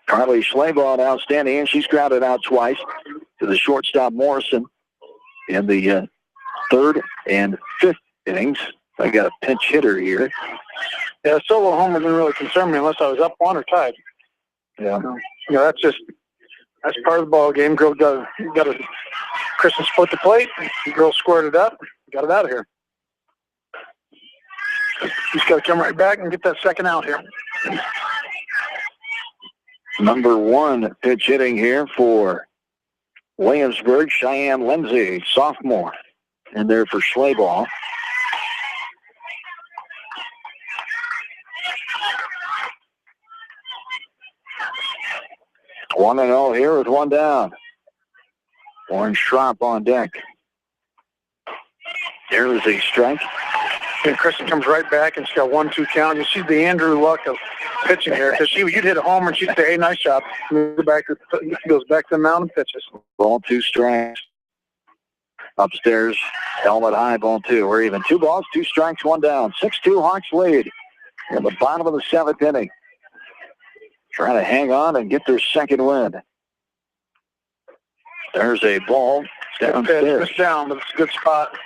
S1: Carly Schleybaugh now standing in. She's grounded out twice to the shortstop Morrison in the 3rd and 5th innings. I got a pinch hitter here.
S2: Yeah, solo homer didn't really concern me unless I was up 1 or tied.
S1: Yeah.
S2: You know, that's part of the ball game. Girl got a Kristen split the plate. The girl squared it up. Got it out of here. Just got to come right back and get that 2nd out here.
S1: Number 1 pitch hitting here for Williamsburg, Cheyenne Lindsay, sophomore. And there for Schleybaugh. One and 0 here with 1 down. Warren Schropp on deck. There is a strike.
S2: And Kristen comes right back and she's got 1-2 count. You see the Andrew Luck of pitching here because you'd hit a homer and she'd say, "Hey, nice job." He goes back to the mound and pitches.
S1: Ball 2 strikes. Upstairs, helmet high, ball 2. We're even. 2 balls, 2 strikes, 1 down. 6-2 Hawks lead in the bottom of the 7th inning. Trying to hang on and get their 2nd win. There's a ball downstairs.
S2: It's down, but it's a good spot.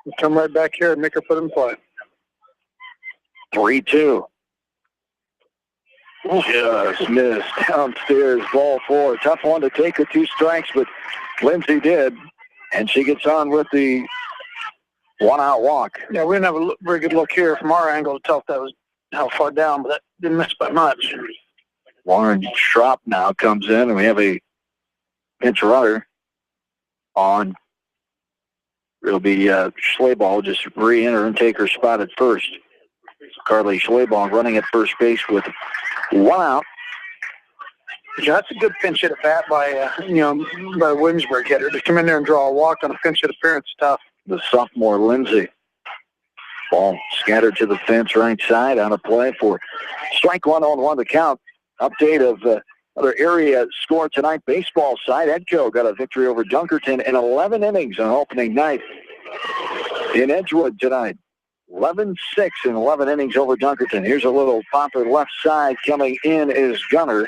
S2: You come right back here and make her put in play.
S1: 3-2. Just missed downstairs, ball 4. Tough one to take with 2 strikes, but Lindsay did, and she gets on with the 1-out walk.
S2: Yeah, we didn't have a very good look here from our angle to tell if that was how far down, but that didn't miss by much.
S1: Warren Schropp now comes in, and we have a pinch runner. on. It'll be Schleybaugh just re-enter and take her spot at first. Carly Schleybaugh running at first base with one out.
S2: Yeah, that's a good pinch hit at bat by by Williamsburg hitter. To come in there and draw a walk on a pinch hit appearance is tough.
S1: The sophomore Lindsay. Ball scattered to the fence right side on a play for strike one on one the count. Update of other area score tonight. Baseball side, Edco got a victory over Dunkerton in 11 innings on opening night in Edgewood tonight. 11-6 in 11 innings over Dunkerton. Here's a little popper left side. Coming in is Gunner.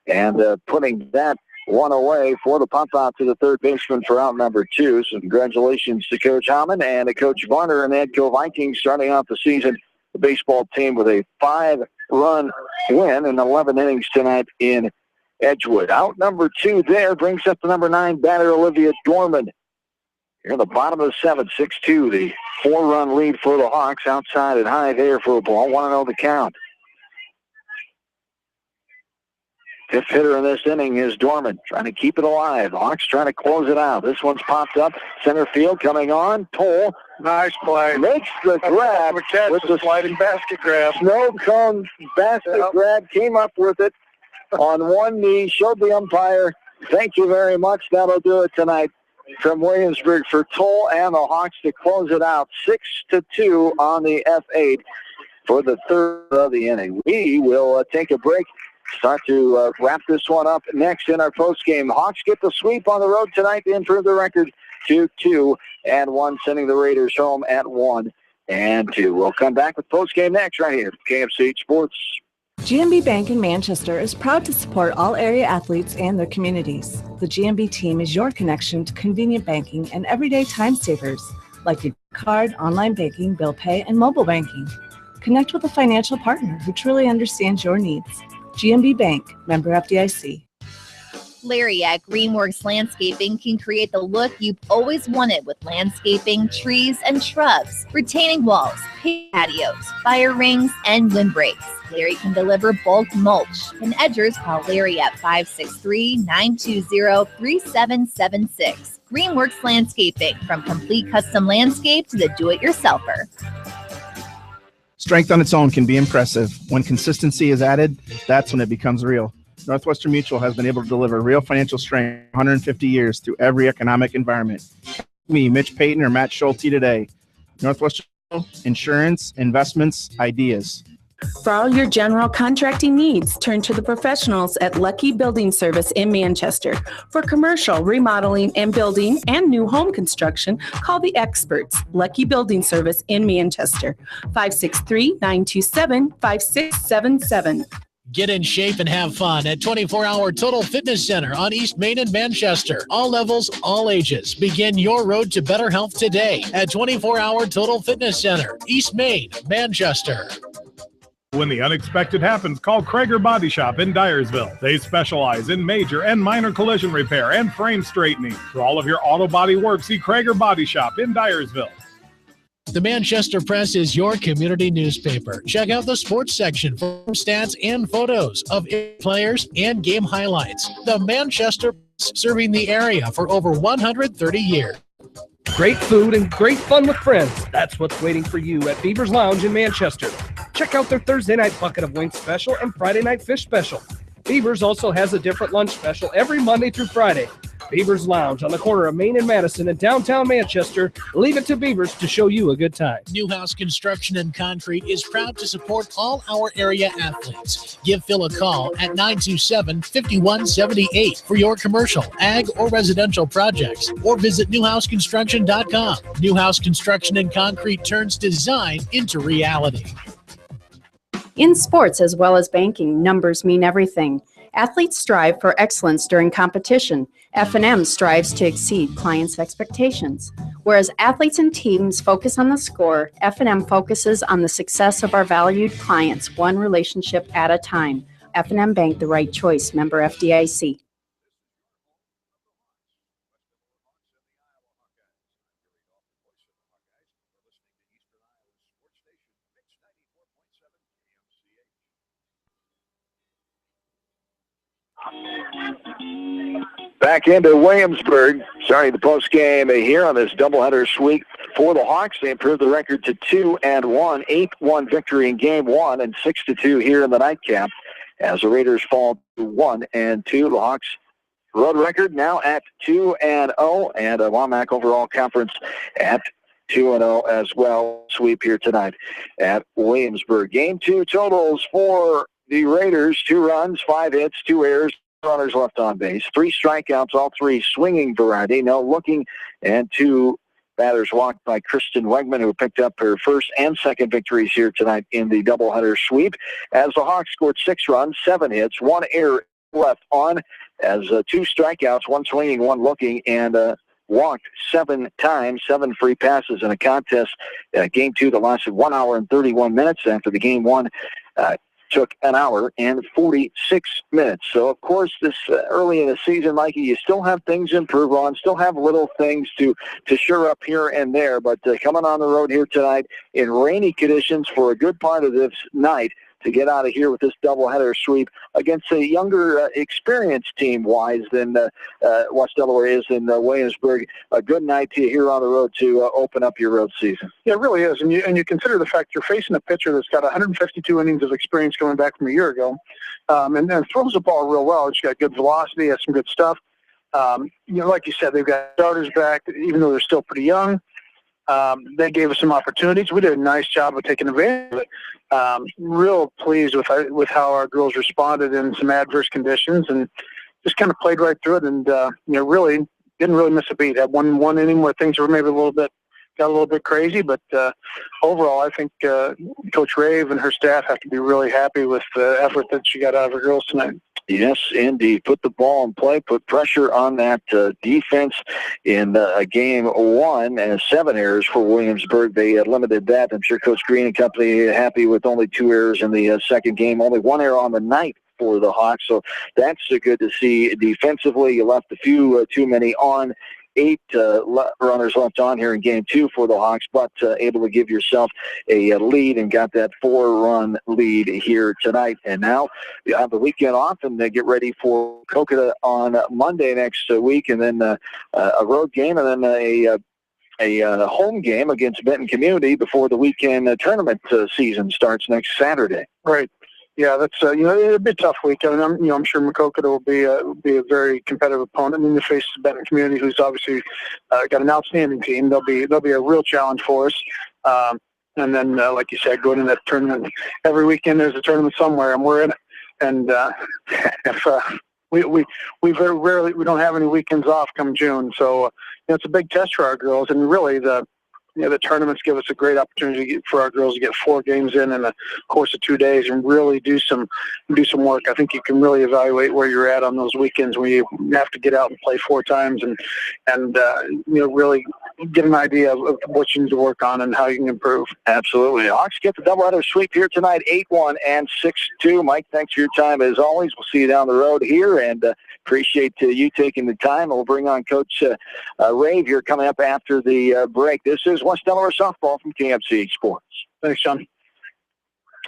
S1: And putting that one away for the pump out to the third baseman for out number 2. So congratulations to Coach Hammond and to Coach Varner and the Edco Vikings starting out the season. The baseball team with a 5-run win in 11 innings tonight in Edgewood. Out number 2 there brings up the number 9 batter, Olivia Dorman. Here in the bottom of the 7th, 6-2, the 4-run lead for the Hawks. Outside and high there for a ball. 1-0 the count. Fifth hitter in this inning is Dorman, trying to keep it alive. The Hawks trying to close it out. This one's popped up. Center field coming on. Toll.
S2: Nice play.
S1: Makes the grab with the
S2: sliding basket grab.
S1: Snow cone basket grab. Came up with it on one knee. Showed the umpire. Thank you very much. That'll do it tonight from Williamsburg for Toll and the Hawks to close it out. 6-2 on the F8 for the third of the inning. We will take a break. Start to wrap this one up next in our postgame. Hawks get the sweep on the road tonight to improve the record to 2-1, sending the Raiders home at 1-2. We'll come back with postgame next right here, KFC Sports.
S20: GMB Bank in Manchester is proud to support all area athletes and their communities. The GMB team is your connection to convenient banking and everyday time savers, like your card, online banking, bill pay, and mobile banking. Connect with a financial partner who truly understands your needs. GMB Bank, member FDIC.
S10: Larry at Greenworks Landscaping can create the look you've always wanted with landscaping, trees, and shrubs, retaining walls, patios, fire rings, and windbreaks. Larry can deliver bulk mulch. And edgers, call Larry at 563-920-3776. Greenworks Landscaping, from complete custom landscape to the do-it-yourselfer.
S19: Strength on its own can be impressive. When consistency is added, that's when it becomes real. Northwestern Mutual has been able to deliver real financial strength for 150 years through every economic environment. Me, Mitch Payton, or Matt Schulte today. Northwestern Insurance, Investments, Ideas.
S21: For all your general contracting needs, turn to the professionals at Lucky Building Service in Manchester. For commercial, remodeling, and building and new home construction, call the experts, Lucky Building Service in Manchester, 563-927-5677.
S4: Get in shape and have fun at 24-Hour Total Fitness Center on East Main in Manchester. All levels, all ages. Begin your road to better health today at 24-Hour Total Fitness Center, East Main, Manchester.
S6: When the unexpected happens, call Krager Body Shop in Dyersville. They specialize in major and minor collision repair and frame straightening. For all of your auto body work, see Krager Body Shop in Dyersville.
S4: The Manchester Press is your community newspaper. Check out the sports section for stats and photos of players and game highlights. The Manchester Press, serving the area for over 130 years.
S3: Great food and great fun with friends. That's what's waiting for you at Beaver's Lounge in Manchester. Check out their Thursday night bucket of wings special and Friday night fish special. Beaver's also has a different lunch special every Monday through Friday. Beaver's Lounge on the corner of Main and Madison in downtown Manchester. Leave it to Beaver's to show you a good time.
S4: Newhouse Construction and Concrete is proud to support all our area athletes. Give Phil a call at 927-5178 for your commercial, ag, or residential projects, or visit newhouseconstruction.com. Newhouse Construction and Concrete turns design into reality.
S5: In sports as well as banking, numbers mean everything. Athletes strive for excellence during competition. F&M strives to exceed clients' expectations. Whereas athletes and teams focus on the score, F&M focuses on the success of our valued clients, one relationship at a time. F&M Bank, the right choice. Member FDIC.
S1: Back into Williamsburg, starting the post game here on this doubleheader sweep for the Hawks. They improved the record to 2-1, 8-1 victory in game one, and 6-2 here in the nightcap as the Raiders fall to 1-2. The Hawks road record now at 2-0, and Womack overall conference at 2-0 as well. Sweep here tonight at Williamsburg. Game two totals for the Raiders: 2 runs, 5 hits, 2 errors, runners left on base, 3 strikeouts, all 3 swinging variety, no looking, and 2 batters walked by Kristen Wegman, who picked up her first and second victories here tonight in the doubleheader sweep, as the Hawks scored 6 runs, 7 hits, 1 error left on, as 2 strikeouts, 1 swinging, 1 looking, and walked 7 times, 7 free passes in a contest. Game 2 that lasted 1 hour and 31 minutes after the game 1 took 1 hour and 46 minutes. So, of course, this early in the season, Mikey, you still have things to improve on, still have little things to sure up here and there. But coming on the road here tonight in rainy conditions for a good part of this night to get out of here with this doubleheader sweep against a younger, experienced team-wise than West Delaware is in Williamsburg. A good night to you here on the road to open up your road season.
S2: Yeah, it really is. And you consider the fact you're facing a pitcher that's got 152 innings of experience coming back from a year ago, and throws the ball real well. She's got good velocity, has some good stuff. Like you said, they've got starters back, even though they're still pretty young. They gave us some opportunities. We did a nice job of taking advantage of it. Real pleased with how our girls responded in some adverse conditions, and just kind of played right through it. And really didn't really miss a beat. Had one inning where things were maybe got a little bit crazy, but overall, I think Coach Rave and her staff have to be really happy with the effort that she got out of her girls tonight.
S1: Yes, indeed. Put the ball in play, put pressure on that defense in game 1, and 7 errors for Williamsburg. They limited that. I'm sure Coach Green and company happy with only 2 errors in the second game, only 1 error on the night for the Hawks. So that's good to see. Defensively, you left a few too many on. 8 runners left on here in game 2 for the Hawks, but able to give yourself a lead and got that 4-run lead here tonight. And now you have the weekend off and get ready for Kokota on Monday next week, and then a road game, and then a home game against Benton Community before the weekend tournament season starts next Saturday.
S2: Right. Yeah, that's it'll be a tough week. I mean, I'm sure Makokota will be a very competitive opponent. I mean, they face the Benton Community, who's obviously got an outstanding team. They'll be a real challenge for us. And then, like you said, going in that tournament every weekend, there's a tournament somewhere, and we're in it. And if we very rarely, we don't have any weekends off come June, so it's a big test for our girls. And really, the tournaments give us a great opportunity for our girls to get 4 games in the course of 2 days and really do some work. I think you can really evaluate where you're at on those weekends when you have to get out and play 4 times and really get an idea of what you need to work on and how you can improve.
S1: Absolutely. Hawks get the doubleheader sweep here tonight, 8-1 and 6-2. Mike, thanks for your time as always. We'll see you down the road here, and appreciate you taking the time. We'll bring on Coach Rave here coming up after the break. This is West Delaware Softball from KMC Sports.
S2: Thanks, John.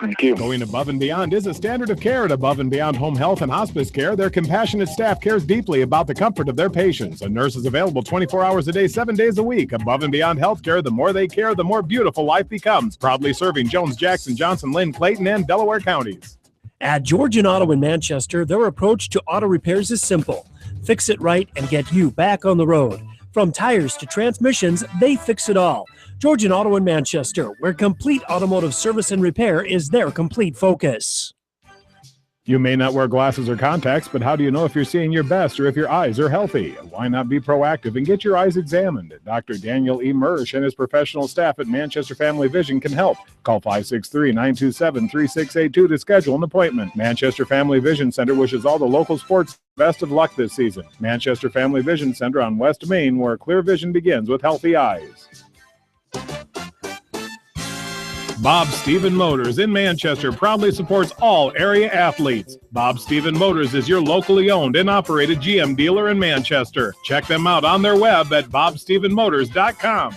S1: Thank you.
S6: Going above and beyond is a standard of care at Above and Beyond Home Health and Hospice Care. Their compassionate staff cares deeply about the comfort of their patients. A nurse is available 24 hours a day, 7 days a week. Above and Beyond Healthcare, the more they care, the more beautiful life becomes. Proudly serving Jones, Jackson, Johnson, Lynn, Clayton, and Delaware counties.
S7: At Georgian Auto in Manchester, their approach to auto repairs is simple. Fix it right and get you back on the road. From tires to transmissions, they fix it all. Georgian Auto in Manchester, where complete automotive service and repair is their complete focus.
S6: You may not wear glasses or contacts, but how do you know if you're seeing your best or if your eyes are healthy? Why not be proactive and get your eyes examined? Dr. Daniel E. Mersch and his professional staff at Manchester Family Vision can help. Call 563-927-3682 to schedule an appointment. Manchester Family Vision Center wishes all the local sports best of luck this season. Manchester Family Vision Center on West Main, where clear vision begins with healthy eyes. Bob Stephen Motors in Manchester proudly supports all area athletes. Bob Stephen Motors is your locally owned and operated GM dealer in Manchester. Check them out on their web at bobstephenmotors.com.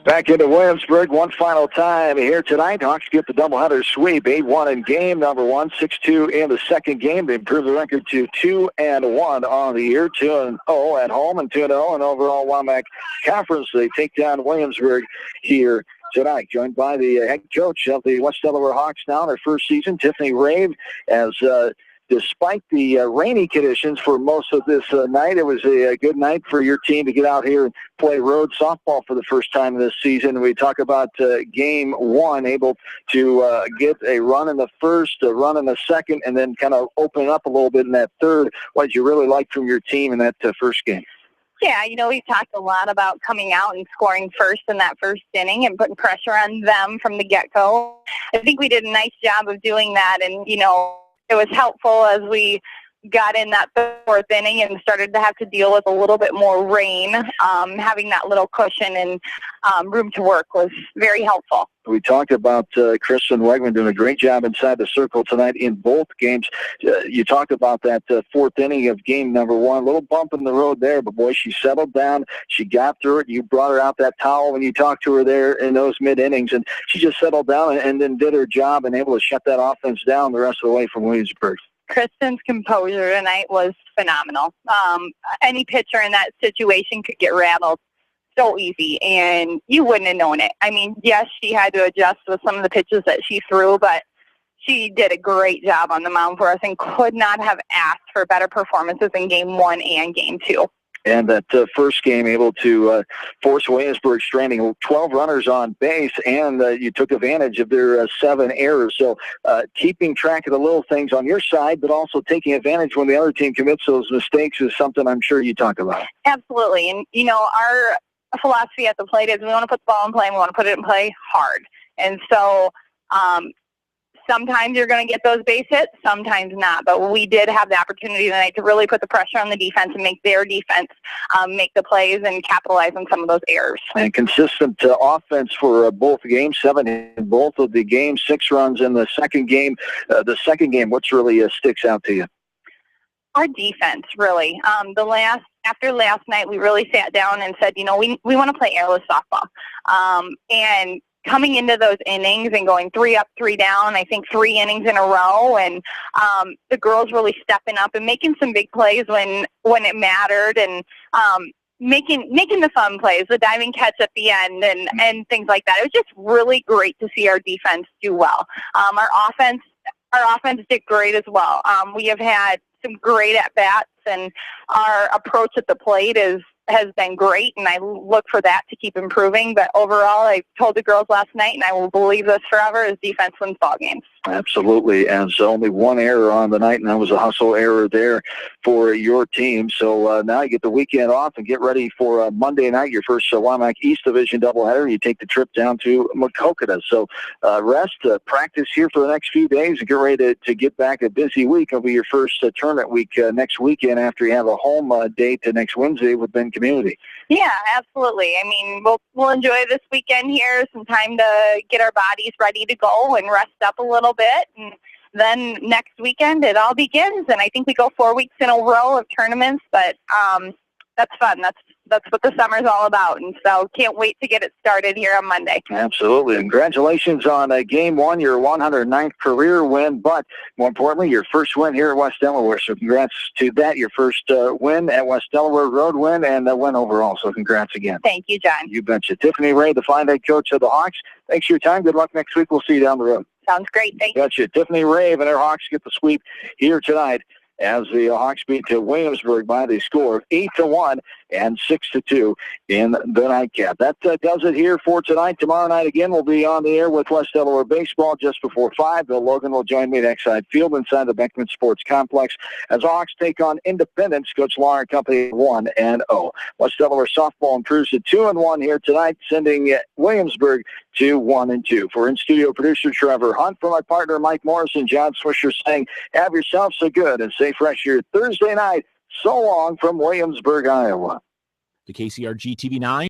S1: Back into Williamsburg one final time here tonight. Hawks get the doubleheader sweep, 8-1 in game number 1, 6-2 in the second game. They improve the record to 2-1 on the year, 2-0 at home and 2-0 in overall WAMAC Conference. They take down Williamsburg here tonight, joined by the head coach of the West Delaware Hawks now in their first season, Tiffany Rave, as despite the rainy conditions for most of this night, it was a good night for your team to get out here and play road softball for the first time this season. We talk about game 1, able to get a run in the first, a run in the second, and then kind of open it up a little bit in that third. What did you really like from your team in that first game?
S18: Yeah, we've talked a lot about coming out and scoring first in that first inning and putting pressure on them from the get-go. I think we did a nice job of doing that, and, it was helpful as we got in that fourth inning and started to have to deal with a little bit more rain. Having that little cushion and room to work was very helpful.
S1: We talked about Kristen Wegman doing a great job inside the circle tonight in both games. You talked about that fourth inning of game number 1. A little bump in the road there, but boy, she settled down. She got through it. You brought her out that towel when you talked to her there in those mid-innings, and she just settled down and then did her job and able to shut that offense down the rest of the way from Williamsburg.
S18: Kristen's composure tonight was phenomenal. Any pitcher in that situation could get rattled so easy, and you wouldn't have known it. I mean, yes, she had to adjust with some of the pitches that she threw, but she did a great job on the mound for us and could not have asked for better performances in game 1 and game 2.
S1: And that first game able to force Williamsburg stranding 12 runners on base, and you took advantage of their 7 errors. So keeping track of the little things on your side, but also taking advantage when the other team commits those mistakes is something I'm sure you talk about.
S18: Absolutely. And, our philosophy at the plate is we want to put the ball in play and we want to put it in play hard. And so sometimes you're going to get those base hits, sometimes not. But we did have the opportunity tonight to really put the pressure on the defense and make their defense make the plays and capitalize on some of those errors.
S1: And consistent offense for both games, 7 in both of the games, 6 runs in the second game. What's really sticks out to you?
S18: Our defense, really. After last night, we really sat down and said, we want to play airless softball. And coming into those innings and going 3 up, 3 down, I think 3 innings in a row, and the girls really stepping up and making some big plays when it mattered, and making the fun plays, the diving catch at the end, and things like that. It was just really great to see our defense do well. Our offense did great as well. We have had some great at-bats, and our approach at the plate has been great, and I look for that to keep improving. But overall, I told the girls last night, and I will believe this forever, is defense wins ball games.
S1: Absolutely, and so only 1 error on the night, and that was a hustle error there for your team. So now you get the weekend off and get ready for Monday night, your first WAMAC East Division doubleheader. You take the trip down to Maquoketa. So rest, practice here for the next few days, and get ready to get back. A busy week. It'll be your first tournament week next weekend after you have a home date next Wednesday with Ben Community.
S18: Yeah, absolutely. I mean, we'll enjoy this weekend here, some time to get our bodies ready to go and rest up a little bit, and then next weekend it all begins. And I think we go 4 weeks in a row of tournaments, but that's fun. That's what the summer's all about, and so can't wait to get it started here on Monday.
S1: Absolutely. Congratulations on Game 1, your 109th career win, but more importantly, your first win here at West Delaware. So congrats to that, your first win at West Delaware, road win, and a win overall. So congrats again.
S18: Thank you, John.
S1: You betcha. Tiffany Ray, the fine head coach of the Hawks. Thanks for your time. Good luck next week. We'll see you down the road.
S18: Sounds great. Thank you.
S1: Gotcha. Tiffany Ray and their Hawks get the sweep here tonight as the Hawks beat Williamsburg by the score of 8-1 and 6-2 in the nightcap. That does it here for tonight. Tomorrow night again, we'll be on the air with West Delaware Baseball just before 5. Bill Logan will join me at Exide Field inside the Beckman Sports Complex as Hawks take on Independence. Coach Law and Company 1-0. West Delaware softball improves to 2-1 here tonight, sending Williamsburg to 1-2. For in-studio producer Trevor Hunt, for my partner Mike Morrison, John Swisher saying, have yourselves a good and safe rest your Thursday night. So long from Williamsburg, Iowa.
S22: The KCRG TV 9.